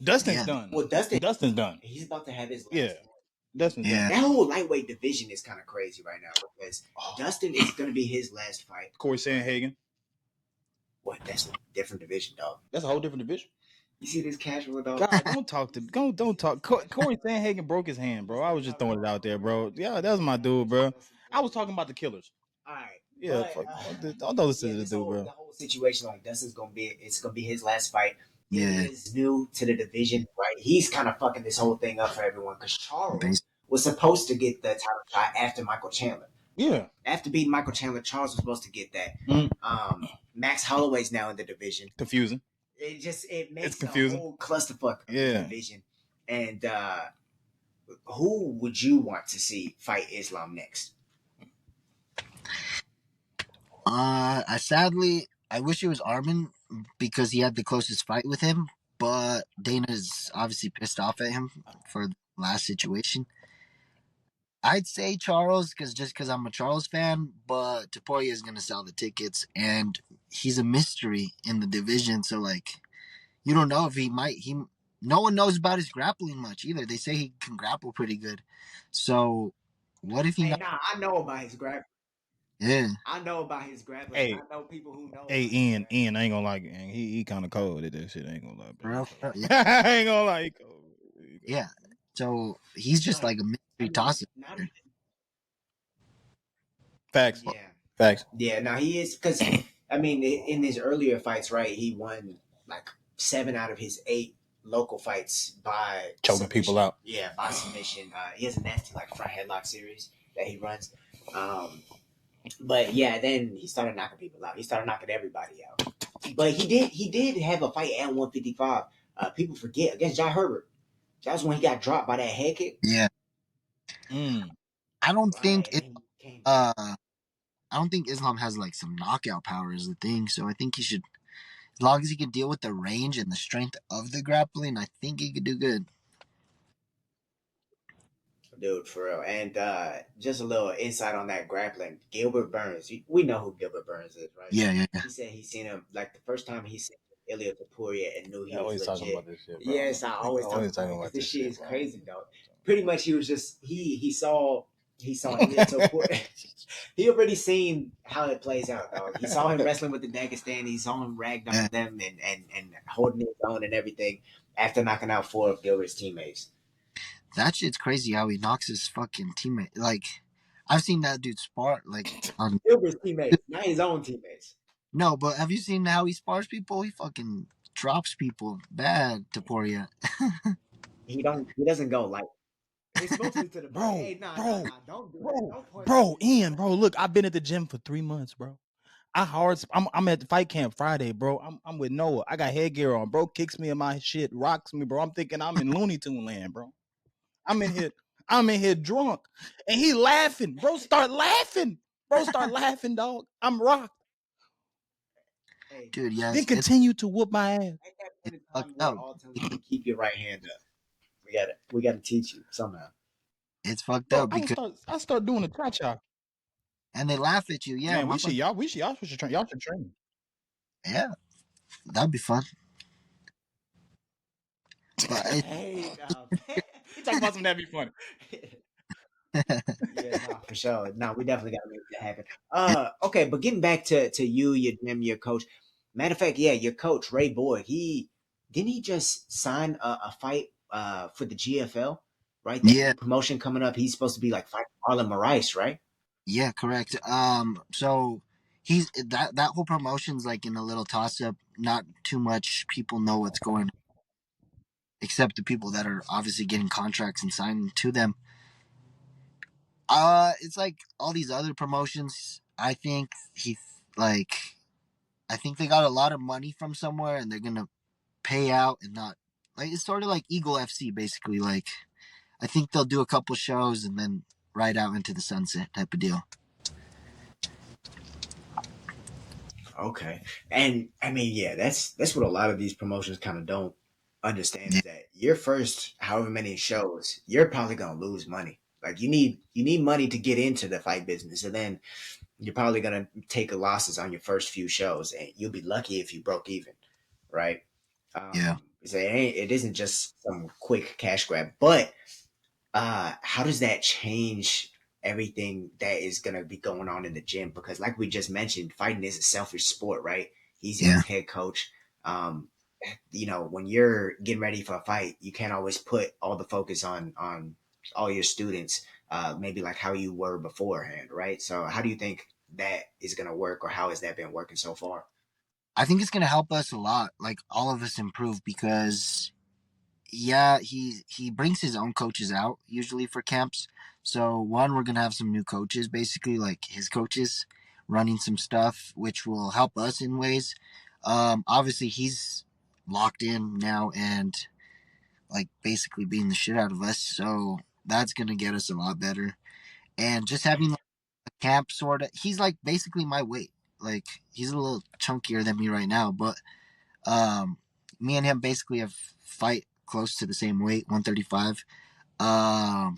Dustin's done. Well, Dustin's done. He's about to have his last one. Dustin's done. That whole lightweight division is kind of crazy right now because Dustin is going to be his last fight. Corey Sandhagen. What? That's a different division, dog. That's a whole different division. You see this casual dog? God, don't talk. Corey Sandhagen broke his hand, bro. I was just throwing it out there, bro. Yeah, that was my dude, bro. I was talking about the killers. All right. Yeah, don't listen to the dude, bro. The whole situation, Dustin's gonna be his last fight. Ilia's new to the division, right? He's kind of fucking this whole thing up for everyone because Charles Basically. was supposed to get the title shot after Michael Chandler. Yeah. After beating Michael Chandler, Charles was supposed to get that. Mm. Max Holloway's now in the division. Confusing. It makes It's confusing. a whole clusterfuck of the Yeah. division. And who would you want to see fight Islam next? I wish it was Armin because he had the closest fight with him, but Dana's obviously pissed off at him for the last situation. I'd say Charles because I'm a Charles fan, but Topuria is gonna sell the tickets, and he's a mystery in the division. So like, you don't know if no one knows about his grappling much either. They say he can grapple pretty good. So what if he? Hey, I know about his grappling. Yeah, I know about his grappling. Hey, I know people who know. Hey, Ian, I ain't gonna lie. He kind of cold at that shit. I ain't gonna lie, bro. yeah. I ain't gonna lie. He cold. Yeah. So he's just like a mystery tosser. Facts. Yeah. Facts. Yeah, now he is because I mean in his earlier fights, right? He won like 7 out of his 8 local fights by choking people out. Yeah, by submission. He has a nasty like front headlock series that he runs. But yeah, then he started knocking people out. He started knocking everybody out. But he did have a fight at 155. People forget against Jai Herbert. That was when he got dropped by that head kick. Yeah. I don't think I don't think Islam has like some knockout power is the thing. So I think he should, as long as he can deal with the range and the strength of the grappling, I think he could do good. Dude, for real. And just a little insight on that grappling. Gilbert Burns. We know who Gilbert Burns is, right? Yeah. He said he seen him like the first time he seen Ilia Topuria and knew he was always legit. talking about this shit, bro. Yes, I always talking about this shit. Is bro. crazy, dog. Pretty much, he was just he saw Ilia Topuria. He already seen how it plays out, dog. He saw him wrestling with the Dagestan. He saw him ragdoll them and holding his own and everything after knocking out 4 of Gilbert's teammates. That shit's crazy how he knocks his fucking teammate. Like, I've seen that dude spar like on Gilbert's teammates, not his own teammates. No, but have you seen how he spars people? He fucking drops people bad, Topuria. He doesn't go like it's mostly to the bro. Hey, nah, don't do that. Don't bro, Ian, bro. Look, I've been at the gym for 3 months, bro. I'm at the fight camp Friday, bro. I'm with Noah. I got headgear on, bro. Kicks me in my shit, rocks me, bro. I'm thinking I'm in Looney Tune land, bro. I'm in here drunk, and he laughing, bro. Start laughing, dog. I'm rocked. Hey, dude, yes. Then continue to whoop my ass. At that point in time, all telling you to keep your right hand up. We gotta teach you somehow. It's fucked Bro, up because I start doing the cha-cha. And they laugh at you. Yeah, man, y'all should train. Y'all should train. Yeah, that'd be fun. But hey, you talking about something that'd be funny. Yeah, for sure. No, we definitely gotta make that happen. Okay, but getting back to you, your coach. Matter of fact, yeah, your coach Ray Boyd. He just sign a fight for the GFL, right? That new promotion coming up. He's supposed to be like fighting Marlon Moraes, right? Yeah, correct. So he's that whole promotion's like in a little toss up. Not too much people know what's going on, except the people that are obviously getting contracts and signing to them. It's like all these other promotions. I think I think they got a lot of money from somewhere and they're gonna pay out and not like it's sort of like Eagle FC basically. Like I think they'll do a couple shows and then ride out into the sunset type of deal. Okay, and I mean, yeah, that's what a lot of these promotions kind of don't understand is that your first however many shows, you're probably gonna lose money. Like you need money to get into the fight business, and then you're probably gonna take losses on your first few shows, and you'll be lucky if you broke even, right? So it isn't just some quick cash grab, but how does that change everything that is gonna be going on in the gym? Because like we just mentioned, fighting is a selfish sport, right? He's your head coach. When you're getting ready for a fight, you can't always put all the focus on all your students, maybe like how you were beforehand, right? So how do you think that is gonna work, or how has that been working so far? I think it's gonna help us a lot, like all of us improve because yeah, he brings his own coaches out usually for camps. So one, we're gonna have some new coaches, basically like his coaches, running some stuff, which will help us in ways. Obviously he's locked in now and like basically beating the shit out of us, so that's gonna get us a lot better. And just having like, a camp sort of, he's like basically my weight. Like he's a little chunkier than me right now, but um, me and him basically have fight close to the same weight, 135. Um,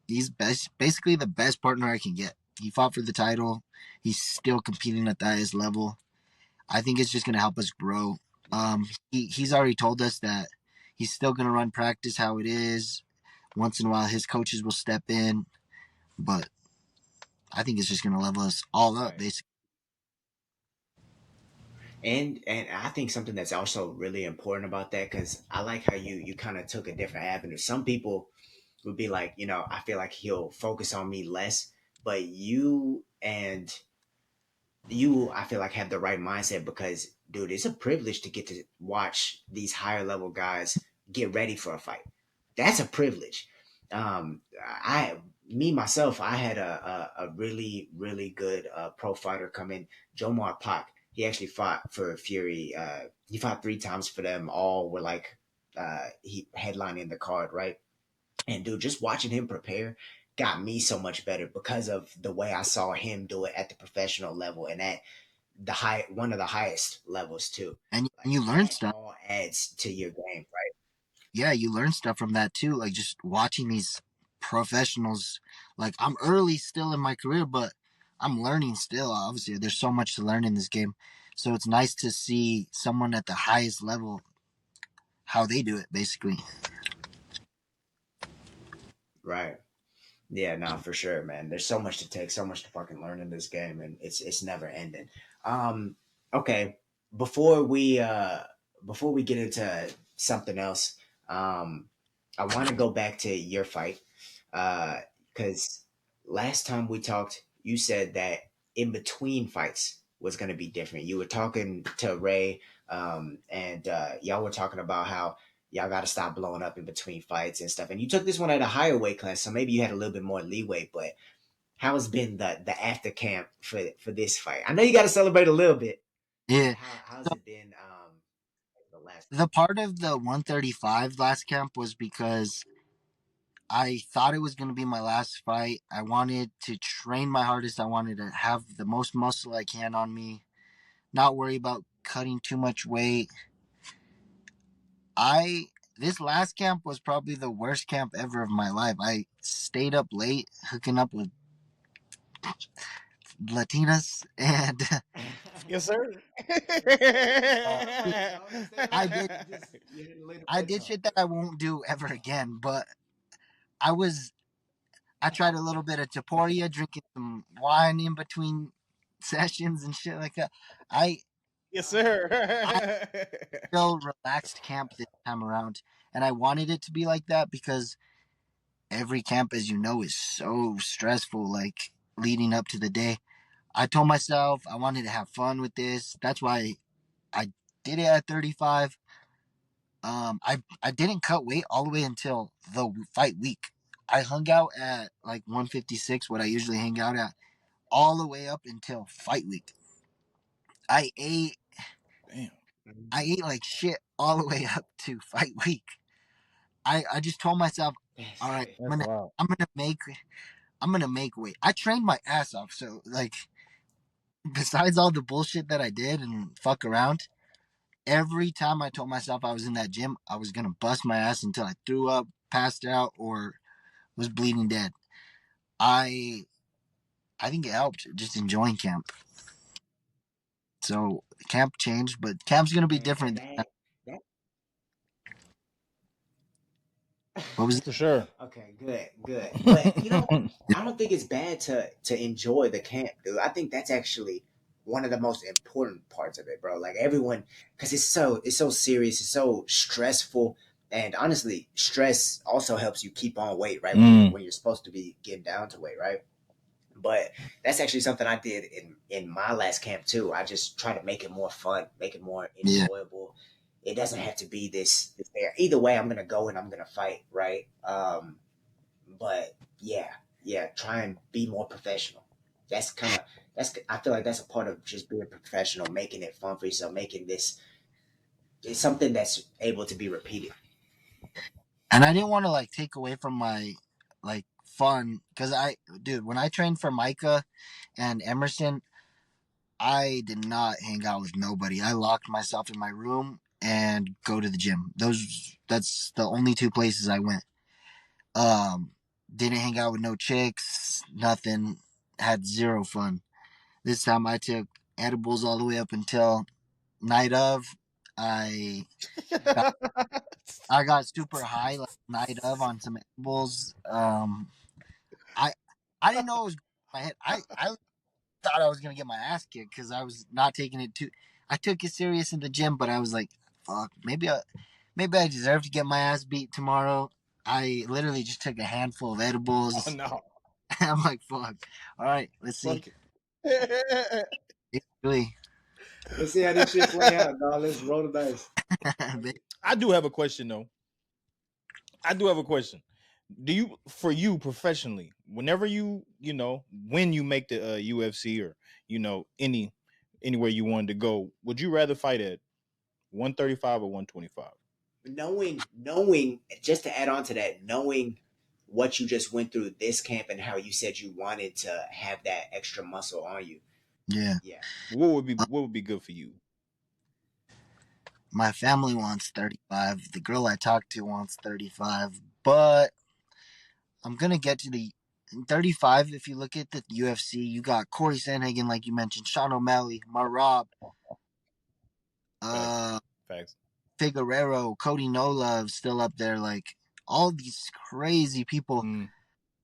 he's basically the best partner I can get. He fought for the title. He's still competing at the highest level. I think it's just gonna help us grow. He's already told us that he's still gonna run practice how it is. Once in a while, his coaches will step in, but I think it's just gonna level us all up, Right. basically. And I think something that's also really important about that, because I like how you kind of took a different avenue. Some people would be like, I feel like he'll focus on me less, but you I feel like have the right mindset, because dude, it's a privilege to get to watch these higher level guys get ready for a fight. That's a privilege. I me myself, I had a really really good pro fighter come in, Jomar Pak. He actually fought for Fury. He fought 3 times for them. All were like he headlining the card, right? And dude, just watching him prepare got me so much better because of the way I saw him do it at the professional level and at the high one of the highest levels too. And Like you learn that stuff. all adds to your game, right? Yeah, you learn stuff from that too. Like just watching these professionals. Like I'm early still in my career, but I'm learning still. Obviously, there's so much to learn in this game. So it's nice to see someone at the highest level how they do it, basically. Right. Yeah, no, for sure, man. There's so much to take, so much to fucking learn in this game, and it's never ending. Um, okay, before we uh before we get into something else, um, I want to go back to your fight, because last time we talked, you said that in between fights was going to be different. You were talking to Ray, and y'all were talking about how y'all got to stop blowing up in between fights and stuff. And you took this one at a higher weight class, so maybe you had a little bit more leeway. But how has been the after camp for this fight? I know you got to celebrate a little bit, but Yeah. how's So it been? The last. the part of the 135 last camp was because I thought it was going to be my last fight. I wanted to train my hardest. I wanted to have the most muscle I can on me, not worry about cutting too much weight. I This last camp was probably the worst camp ever of my life. I stayed up late hooking up with Latinas and Yes, sir. I did You had a little I bit did talk. shit that I won't do ever again, but I was I tried a little bit of Topuria, drinking some wine in between sessions and shit like that. I Yes, I sir. feel relaxed camp this time around, and I wanted it to be like that because every camp, as you know, is so stressful. Like leading up to the day, I told myself I wanted to have fun with this. That's why I did it at 35. I didn't cut weight all the way until the fight week. I hung out at like 156, what I usually hang out at, all the way up until fight week. I ate Damn. I ate like shit all the way up to fight week. I just told myself, That's all right, crazy. That's wild. I'm gonna make weight. I trained my ass off. So like besides all the bullshit that I did and fuck around, every time I told myself I was in that gym, I was gonna bust my ass until I threw up, passed out, or was bleeding dead. I I think it helped just enjoying camp. So camp changed, but camp's gonna be And different. that What was it? For sure. okay, good, good. But I don't think it's bad to enjoy the camp, dude. I think that's actually one of the most important parts of it, bro. Like everyone, because it's so serious, it's so stressful, and honestly, stress also helps you keep on weight, right? When you're Mm. when you're supposed to be getting down to weight, right? But that's actually something I did in my last camp too. I just try to make it more fun, make it more enjoyable. It doesn't have to be this there. Either way, I'm gonna go and I'm gonna fight, right? But yeah, try and be more professional. That's kind of that's. I feel like that's a part of just being professional, making it fun for yourself, making this it's something that's able to be repeated. And I didn't want to like take away from my like fun because when I trained for Micah and Emerson, I did not hang out with nobody. I locked myself in my room and go to the gym. That's the only two places I went. Didn't hang out with no chicks, nothing. Had zero fun. This time I took edibles all the way up until night of. I got, I got super high like night of on some edibles. I I didn't know it was my head. I thought I was gonna get my ass kicked because I was not taking it too. I took it serious in the gym, but I was like, fuck, maybe I deserve to get my ass beat tomorrow. I literally just took a handful of edibles. Oh no. I'm like, fuck. All right, let's see. It's really, Let's see how this shit play out, dog. Let's roll the dice. I do have a question though. I do have a question. For you professionally, whenever when you make the UFC or anywhere you wanted to go, would you rather fight at 135 or 125? Knowing, just to add on to that, knowing what you just went through this camp and how you said you wanted to have that extra muscle on you. Yeah. What would be good for you? My family wants 35. The girl I talked to wants 35, but I'm gonna get to the 35. If you look at the UFC, you got Corey Sandhagen, like you mentioned, Sean O'Malley, Marab, Facts. Figueroa, Cody No Love still up there. Like all these crazy people.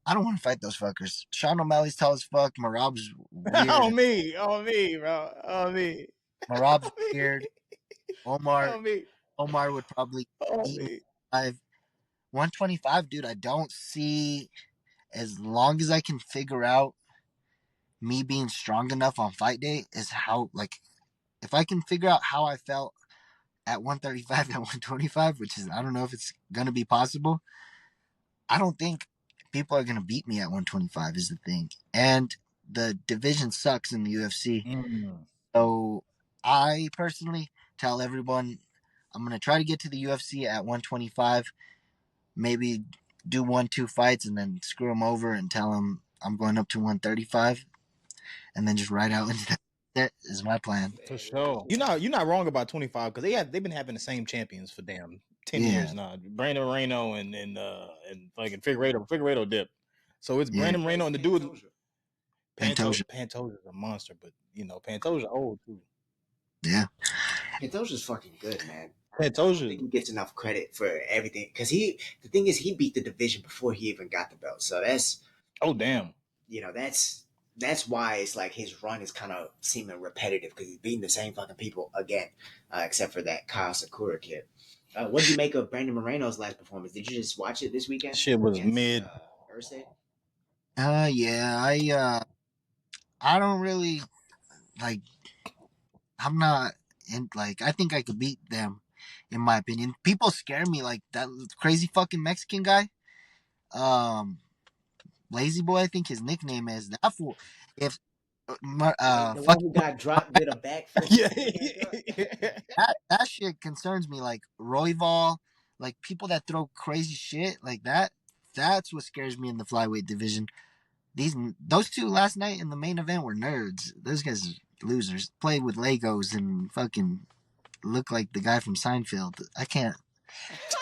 I don't want to fight those fuckers. Sean O'Malley's tall as fuck. Marab's weird. On me, bro. On me. Marab's weird. Omar would probably eat me 125, dude. I don't see, as long as I can figure out me being strong enough on fight day, is how, like, if I can figure out how I felt at 135 and 125, which is, I don't know if it's gonna be possible. I don't think people are gonna beat me at 125 is the thing, and the division sucks in the UFC. So I personally tell everyone I'm gonna try to get to the UFC at 125. Maybe do 1-2 fights and then screw them over and tell them I'm going up to 135, and then just ride out into that. That is my plan. For sure. You're not wrong about 25 because they've been having the same champions for 10 years now. Brandon Moreno and fucking Figueroa dip. So it's Brandon Moreno and the dude Pantoja. Pantoja's a monster, but Pantoja old too. Yeah. Pantoja's fucking good, man. Pantoja. I think he gets enough credit for everything because the thing is, he beat the division before he even got the belt. So that's damn. That's why it's like his run is kind of seeming repetitive because he's beating the same fucking people again, except for that Kyle Sakura kid. What did you make of Brandon Moreno's last performance? Did you just watch it this weekend? Shit was mid. Yeah, I don't really like. I'm not in, like, I think I could beat them, in my opinion. People scare me, like that crazy fucking Mexican guy. Lazy Boy, I think his nickname is. That fool. If the one who got dropped with a backflip. that shit concerns me. Like Royval, like people that throw crazy shit like that. That's what scares me in the flyweight division. Those two last night in the main event were nerds. Those guys are losers. Played with Legos and fucking look like the guy from Seinfeld. I can't.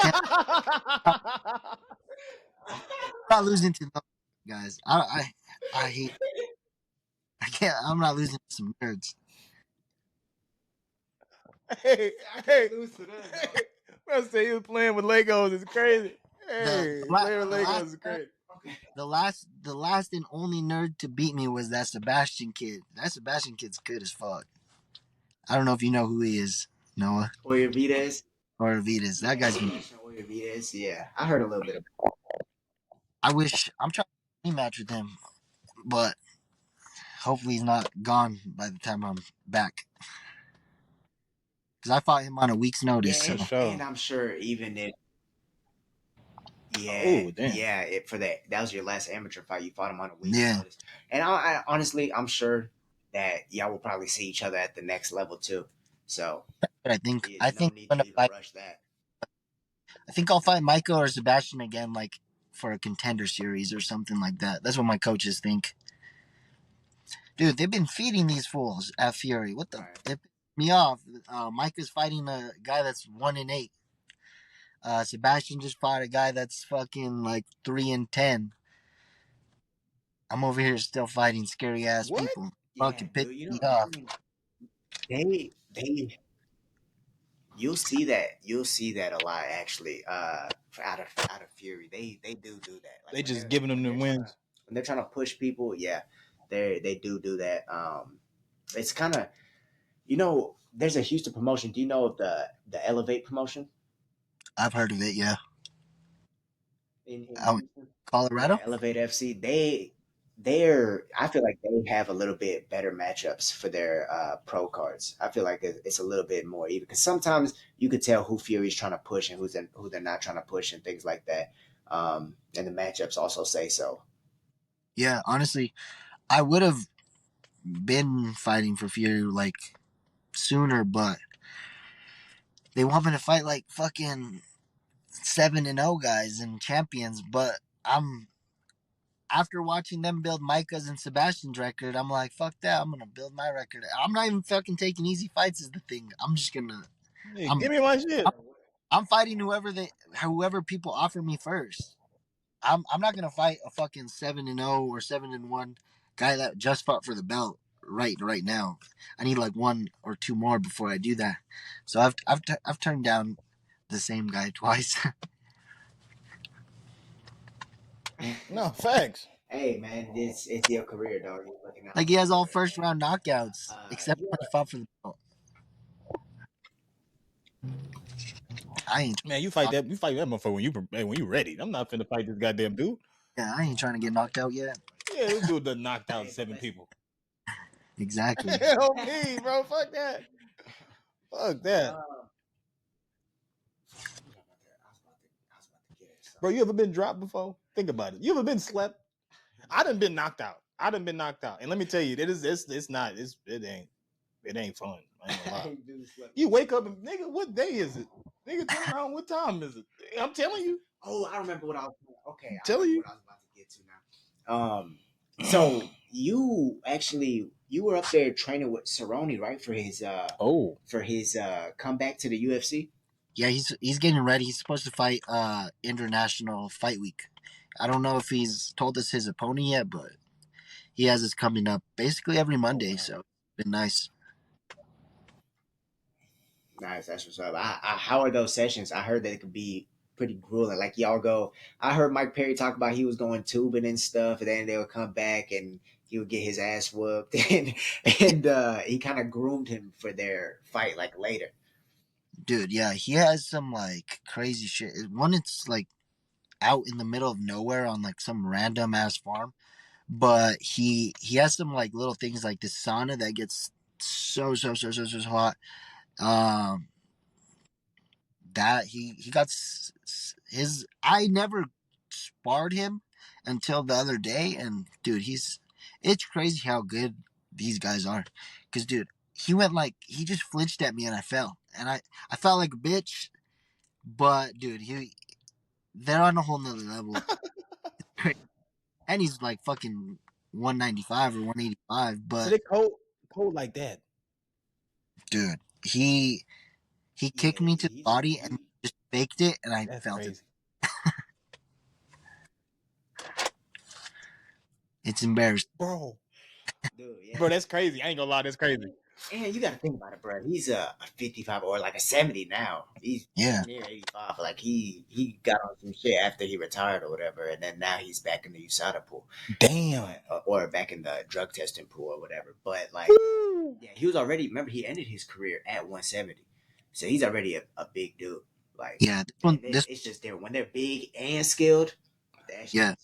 I'm not losing to those guys. I hate. I can't. I'm not losing to some nerds. Hey, I say he was playing with Legos. It's crazy. Hey, playing with Legos is crazy. The last and only nerd to beat me was that Sebastian kid. That Sebastian kid's good as fuck. I don't know if you know who he is, Noah. Oyavides. That guy's been. Oyavides, yeah. I heard a little bit of it. I'm trying to rematch with him, but hopefully he's not gone by the time I'm back. Because I fought him on a week's notice. Yeah, So. and I'm sure even if Oh, damn. for that was your last amateur fight. You fought him on a week's Yeah. notice, and I honestly, I'm sure that y'all will probably see each other at the next level too. So, But I think no need I'm to gonna fight. rush that. I think I'll fight Michael or Sebastian again, like for a contender series or something like that. That's what my coaches think. Dude, they've been feeding these fools at Fury. What the? Right. It pissed me off. Micah's fighting a guy that's 1-8. Sebastian just fought a guy that's fucking like 3-10. I'm over here still fighting scary ass What? people. Yeah, Fucking piss dude, me off. they you'll see that a lot actually. Out of Fury, they do that. Like, They when just they're- giving them when the they're wins. when they're trying to push people. Yeah, they do that. It's kind of, there's a Houston promotion. Do you know of the Elevate promotion I've heard of it. Yeah. in Out in Houston? Colorado. Yeah, Elevate FC. I feel like they have a little bit better matchups for their pro cards. I feel like it's a little bit more even because sometimes you could tell who Fury's trying to push and who they're not trying to push and things like that. And the matchups also say so. Yeah. Honestly, I would have been fighting for Fury like sooner, but they want me to fight like fucking 7-0 guys and champions. But I'm after watching them build Micah's and Sebastian's record, I'm like, fuck that. I'm gonna build my record. I'm not even fucking taking easy fights is the thing. I'm just gonna Hey, I'm give me my shit. I'm fighting whoever people offer me first. I'm not gonna fight a fucking 7-0 or 7-1 guy that just fought for the belt right now. I need like one or two more before I do that. So I've turned down the same guy twice. No, facts. Hey man, it's your career, dog. You're looking out Like he has all first round knockouts except yeah. when he fought for the belt. I ain't Man, you fight that motherfucker when you ready. I'm not finna fight this goddamn dude. yeah, I ain't trying to get knocked out yet. Yeah, this dude done knocked out 7 people. Exactly. Hell me, bro. Fuck that. Fuck that. Bro, you ever been dropped before? Think about it. You ever been slept? I done been knocked out. And let me tell you, it ain't fun. I ain't gonna lie. You wake up and nigga, what day is it? Nigga, turn around, what time is it? I'm telling you. Oh, I remember what I was. Okay, I'm telling you. what I was about to get to now. So you were up there training with Cerrone, right, for his comeback to the UFC. Yeah, he's getting ready. He's supposed to fight International Fight Week. I don't know if he's told us his opponent yet, but he has his coming up basically every Monday, wow. so it's been nice. Nice, that's what's up. how are those sessions? I heard that it could be pretty grueling. Like y'all go. I heard Mike Perry talk about he was going tubing and stuff, and then they would come back and he would get his ass whooped, and he kind of groomed him for their fight like later. Dude, yeah, he has some like crazy shit. One, it's like out in the middle of nowhere on like some random ass farm, but he has some like little things like this sauna that gets so hot. That he got his. I never sparred him until the other day, and dude, it's crazy how good these guys are. Cause dude, he just flinched at me and I fell, and I felt like a bitch. But dude, they're on a whole nother level, and he's like fucking 195 or 185. So But they cold like that. dude, he kicked me to the body and just faked it, and I That's felt crazy. it. It's embarrassing. Bro. Dude, yeah. Bro, that's crazy. I ain't gonna lie, that's crazy. And you got to think about it, bro. He's a 55 or like a 70 now. He's near 85. Like he got on some shit after he retired or whatever, and then now he's back in the USADA pool. Damn. Or back in the drug testing pool or whatever. But like, yeah, he was already. Remember, he ended his career at 170, so he's already a big dude. Like, yeah, it's just there when they're big and skilled. Yeah.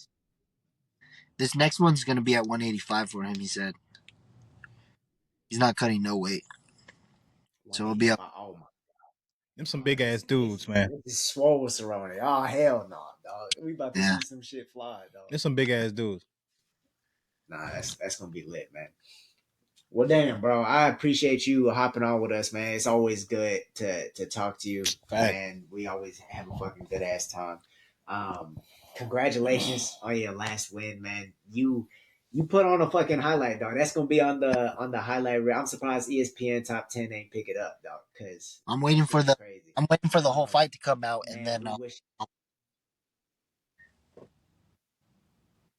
This next one's gonna be at 185 for him. He said. He's not cutting no weight. So it'll be up. Oh my. Them some big ass dudes, man. This is swole Cerrone. Oh hell no, dog. We about to Yeah. see some shit fly, dog. There's some big ass dudes. Nah, that's gonna be lit, man. Well, damn, bro. I appreciate you hopping on with us, man. It's always good to talk to you, and we always have a fucking good ass time. Congratulations on your last win, man. You put on a fucking highlight, dog. That's gonna be on the highlight reel. I'm surprised ESPN Top 10 ain't pick it up, dog. Because I'm waiting for the crazy. whole fight to come out, and then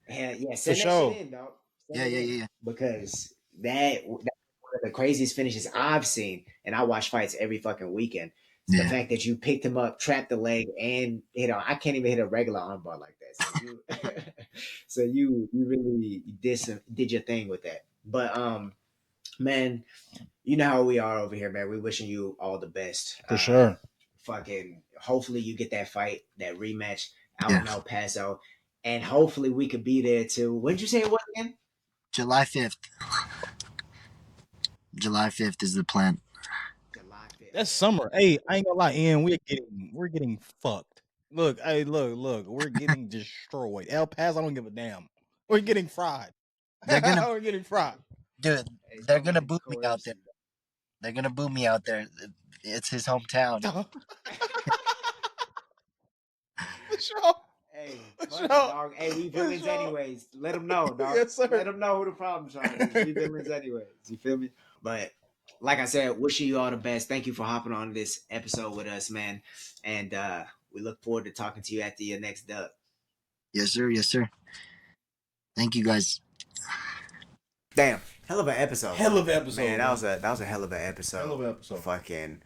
yeah, For send that sure. shit in, dog. Yeah. Because that's one of the craziest finishes I've seen, and I watch fights every fucking weekend. The fact that you picked him up, trapped the leg, and I can't even hit a regular armbar like that. So you really did your thing with that. But man, you know how we are over here, man. We wishing you all the best. For sure. Fucking hopefully you get that fight, that rematch out in El Paso. And hopefully we could be there too. When did you say it was again? July 5th. July 5th is the plan. July 5th. That's summer. Hey, I ain't gonna lie, Ian. We're getting fucked. Look, we're getting destroyed. El Paso, I don't give a damn. We're getting fried. We're getting fried. Dude, they're gonna boo me out there. They're gonna boo me out there. It's his hometown. For sure. Hey, Sure. dog. Hey, we villains anyways. Let them know, dog. Yes, sir. Let them know who the problem child is. We villains anyways. You feel me? But like I said, wishing you all the best. Thank you for hopping on this episode with us, man. And we look forward to talking to you after your next dub. Yes, sir. Yes, sir. Thank you, guys. Damn, hell of an episode. Hell of an episode, man. man. That was a hell of an episode. Hell of an episode. Fucking,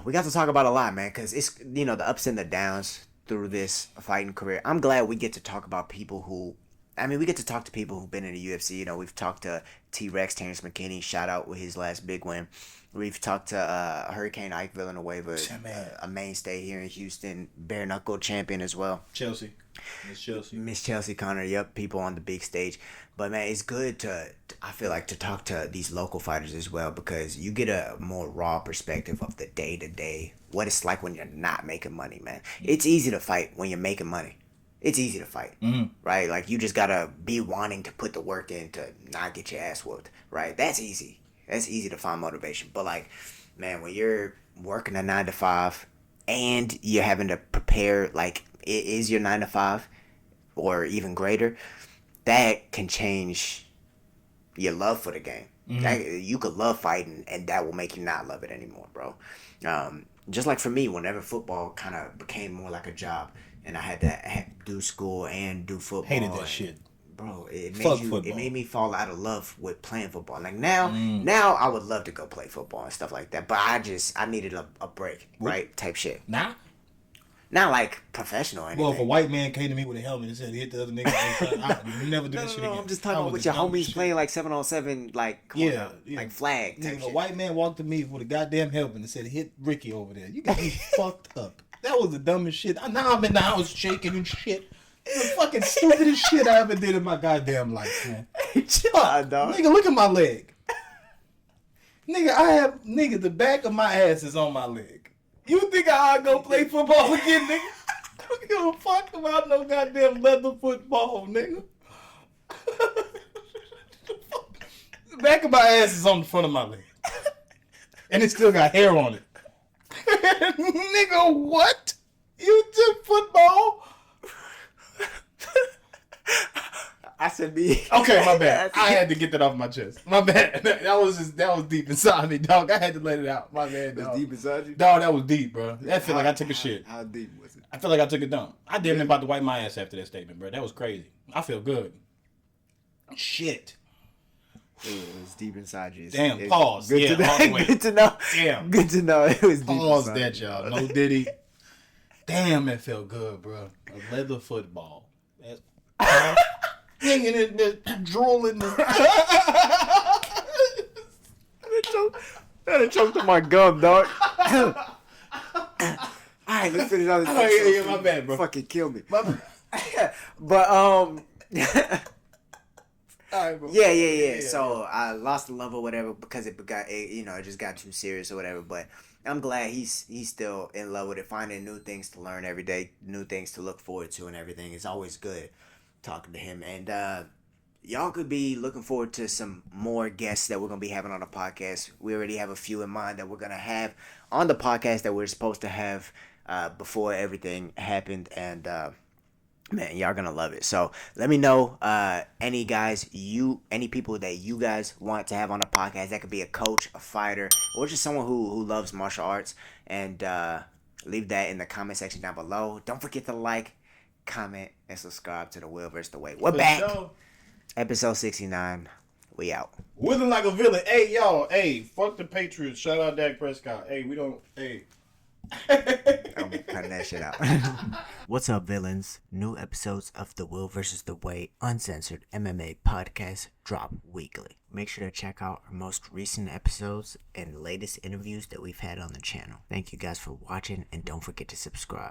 we got to talk about a lot, man. Because it's the ups and the downs through this fighting career. I'm glad we get to talk about people who. I mean, we get to talk to people who've been in the UFC. We've talked to T-Rex, Terrence McKinney, shout out with his last big win. We've talked to Hurricane Ike Villanueva, a mainstay here in Houston, bare knuckle champion as well. Miss Chelsea Connor, yep, people on the big stage. But man, it's good I feel like to talk to these local fighters as well, because you get a more raw perspective of the day-to-day, what it's like when you're not making money, man. It's easy to fight when you're making money. It's easy to fight, right? Like, you just gotta be wanting to put the work in to not get your ass whooped, right? That's easy. That's easy to find motivation. But like, man, when you're working a 9 to 5 and you're having to prepare, like, it is your 9 to 5 or even greater, that can change your love for the game. You could love fighting, and that will make you not love it anymore, bro. Just like for me, whenever football kind of became more like a job, and I had to do school and do football. Hated that shit. Bro, it made me fall out of love with playing football. Like now I would love to go play football and stuff like that. But I needed a break, right? Type shit. Nah? Not like professional or anything. Well, if a white man came to me with a helmet and said he hit the other nigga, you never do that shit again. I'm just talking about with your homies playing like 7-on-7, like, like flag type If shit. a white man walked to me with a goddamn helmet and said hit Ricky over there, you got me fucked up. That was the dumbest shit. Now I'm in the house shaking and shit. It's the fucking stupidest shit I ever did in my goddamn life, man. Chill out, dog. Nigga, look at my leg. Nigga, the back of my ass is on my leg. You think I go play football again, nigga? I don't give a fuck about no goddamn leather football, nigga. The back of my ass is on the front of my leg. And it still got hair on it. Nigga, what? You did football? I said me. Okay, my bad. I had to get that off my chest. My bad. That was deep inside me, dog. I had to let it out. My bad, dog. Deep inside you? Dog, that was deep, bro. That feel like I took a shit. How deep was it? I feel like I took a dump. I didn't about to wipe my ass after that statement, bro. That was crazy. I feel good. Shit. It was deep inside you. Damn, pause. Good Yeah, to know. all the way. Good to know. Damn. Good to know. It was deep Pause inside that, you. y'all. No Diddy. Damn, that felt good, bro. A leather football. That's hanging in there, drooling. That choked on my gum, dog. All right, let's finish out this episode. Yeah, my bad, bro. Fucking kill me. My bad. But Yeah. So I lost the love or whatever because it just got too serious or whatever. But I'm glad he's still in love with it, finding new things to learn every day, new things to look forward to, and everything. It's always good talking to him. And y'all could be looking forward to some more guests that we're gonna be having on the podcast. We already have a few in mind that we're gonna have on the podcast that we're supposed to have before everything happened, and man, y'all gonna love it. So let me know any people that you guys want to have on the podcast. That could be a coach, a fighter, or just someone who loves martial arts. And leave that in the comment section down below. Don't forget to like, comment, and subscribe to the Will vs. the Way. We're back. Episode 69. We out. Willin like a villain. Hey, y'all. Hey, fuck the Patriots. Shout out Dak Prescott. Hey, we don't. Hey. I'm cutting that shit out. What's up, villains? New episodes of the Will vs. the Way Uncensored MMA podcast drop weekly. Make sure to check out our most recent episodes and latest interviews that we've had on the channel. Thank you guys for watching, and don't forget to subscribe.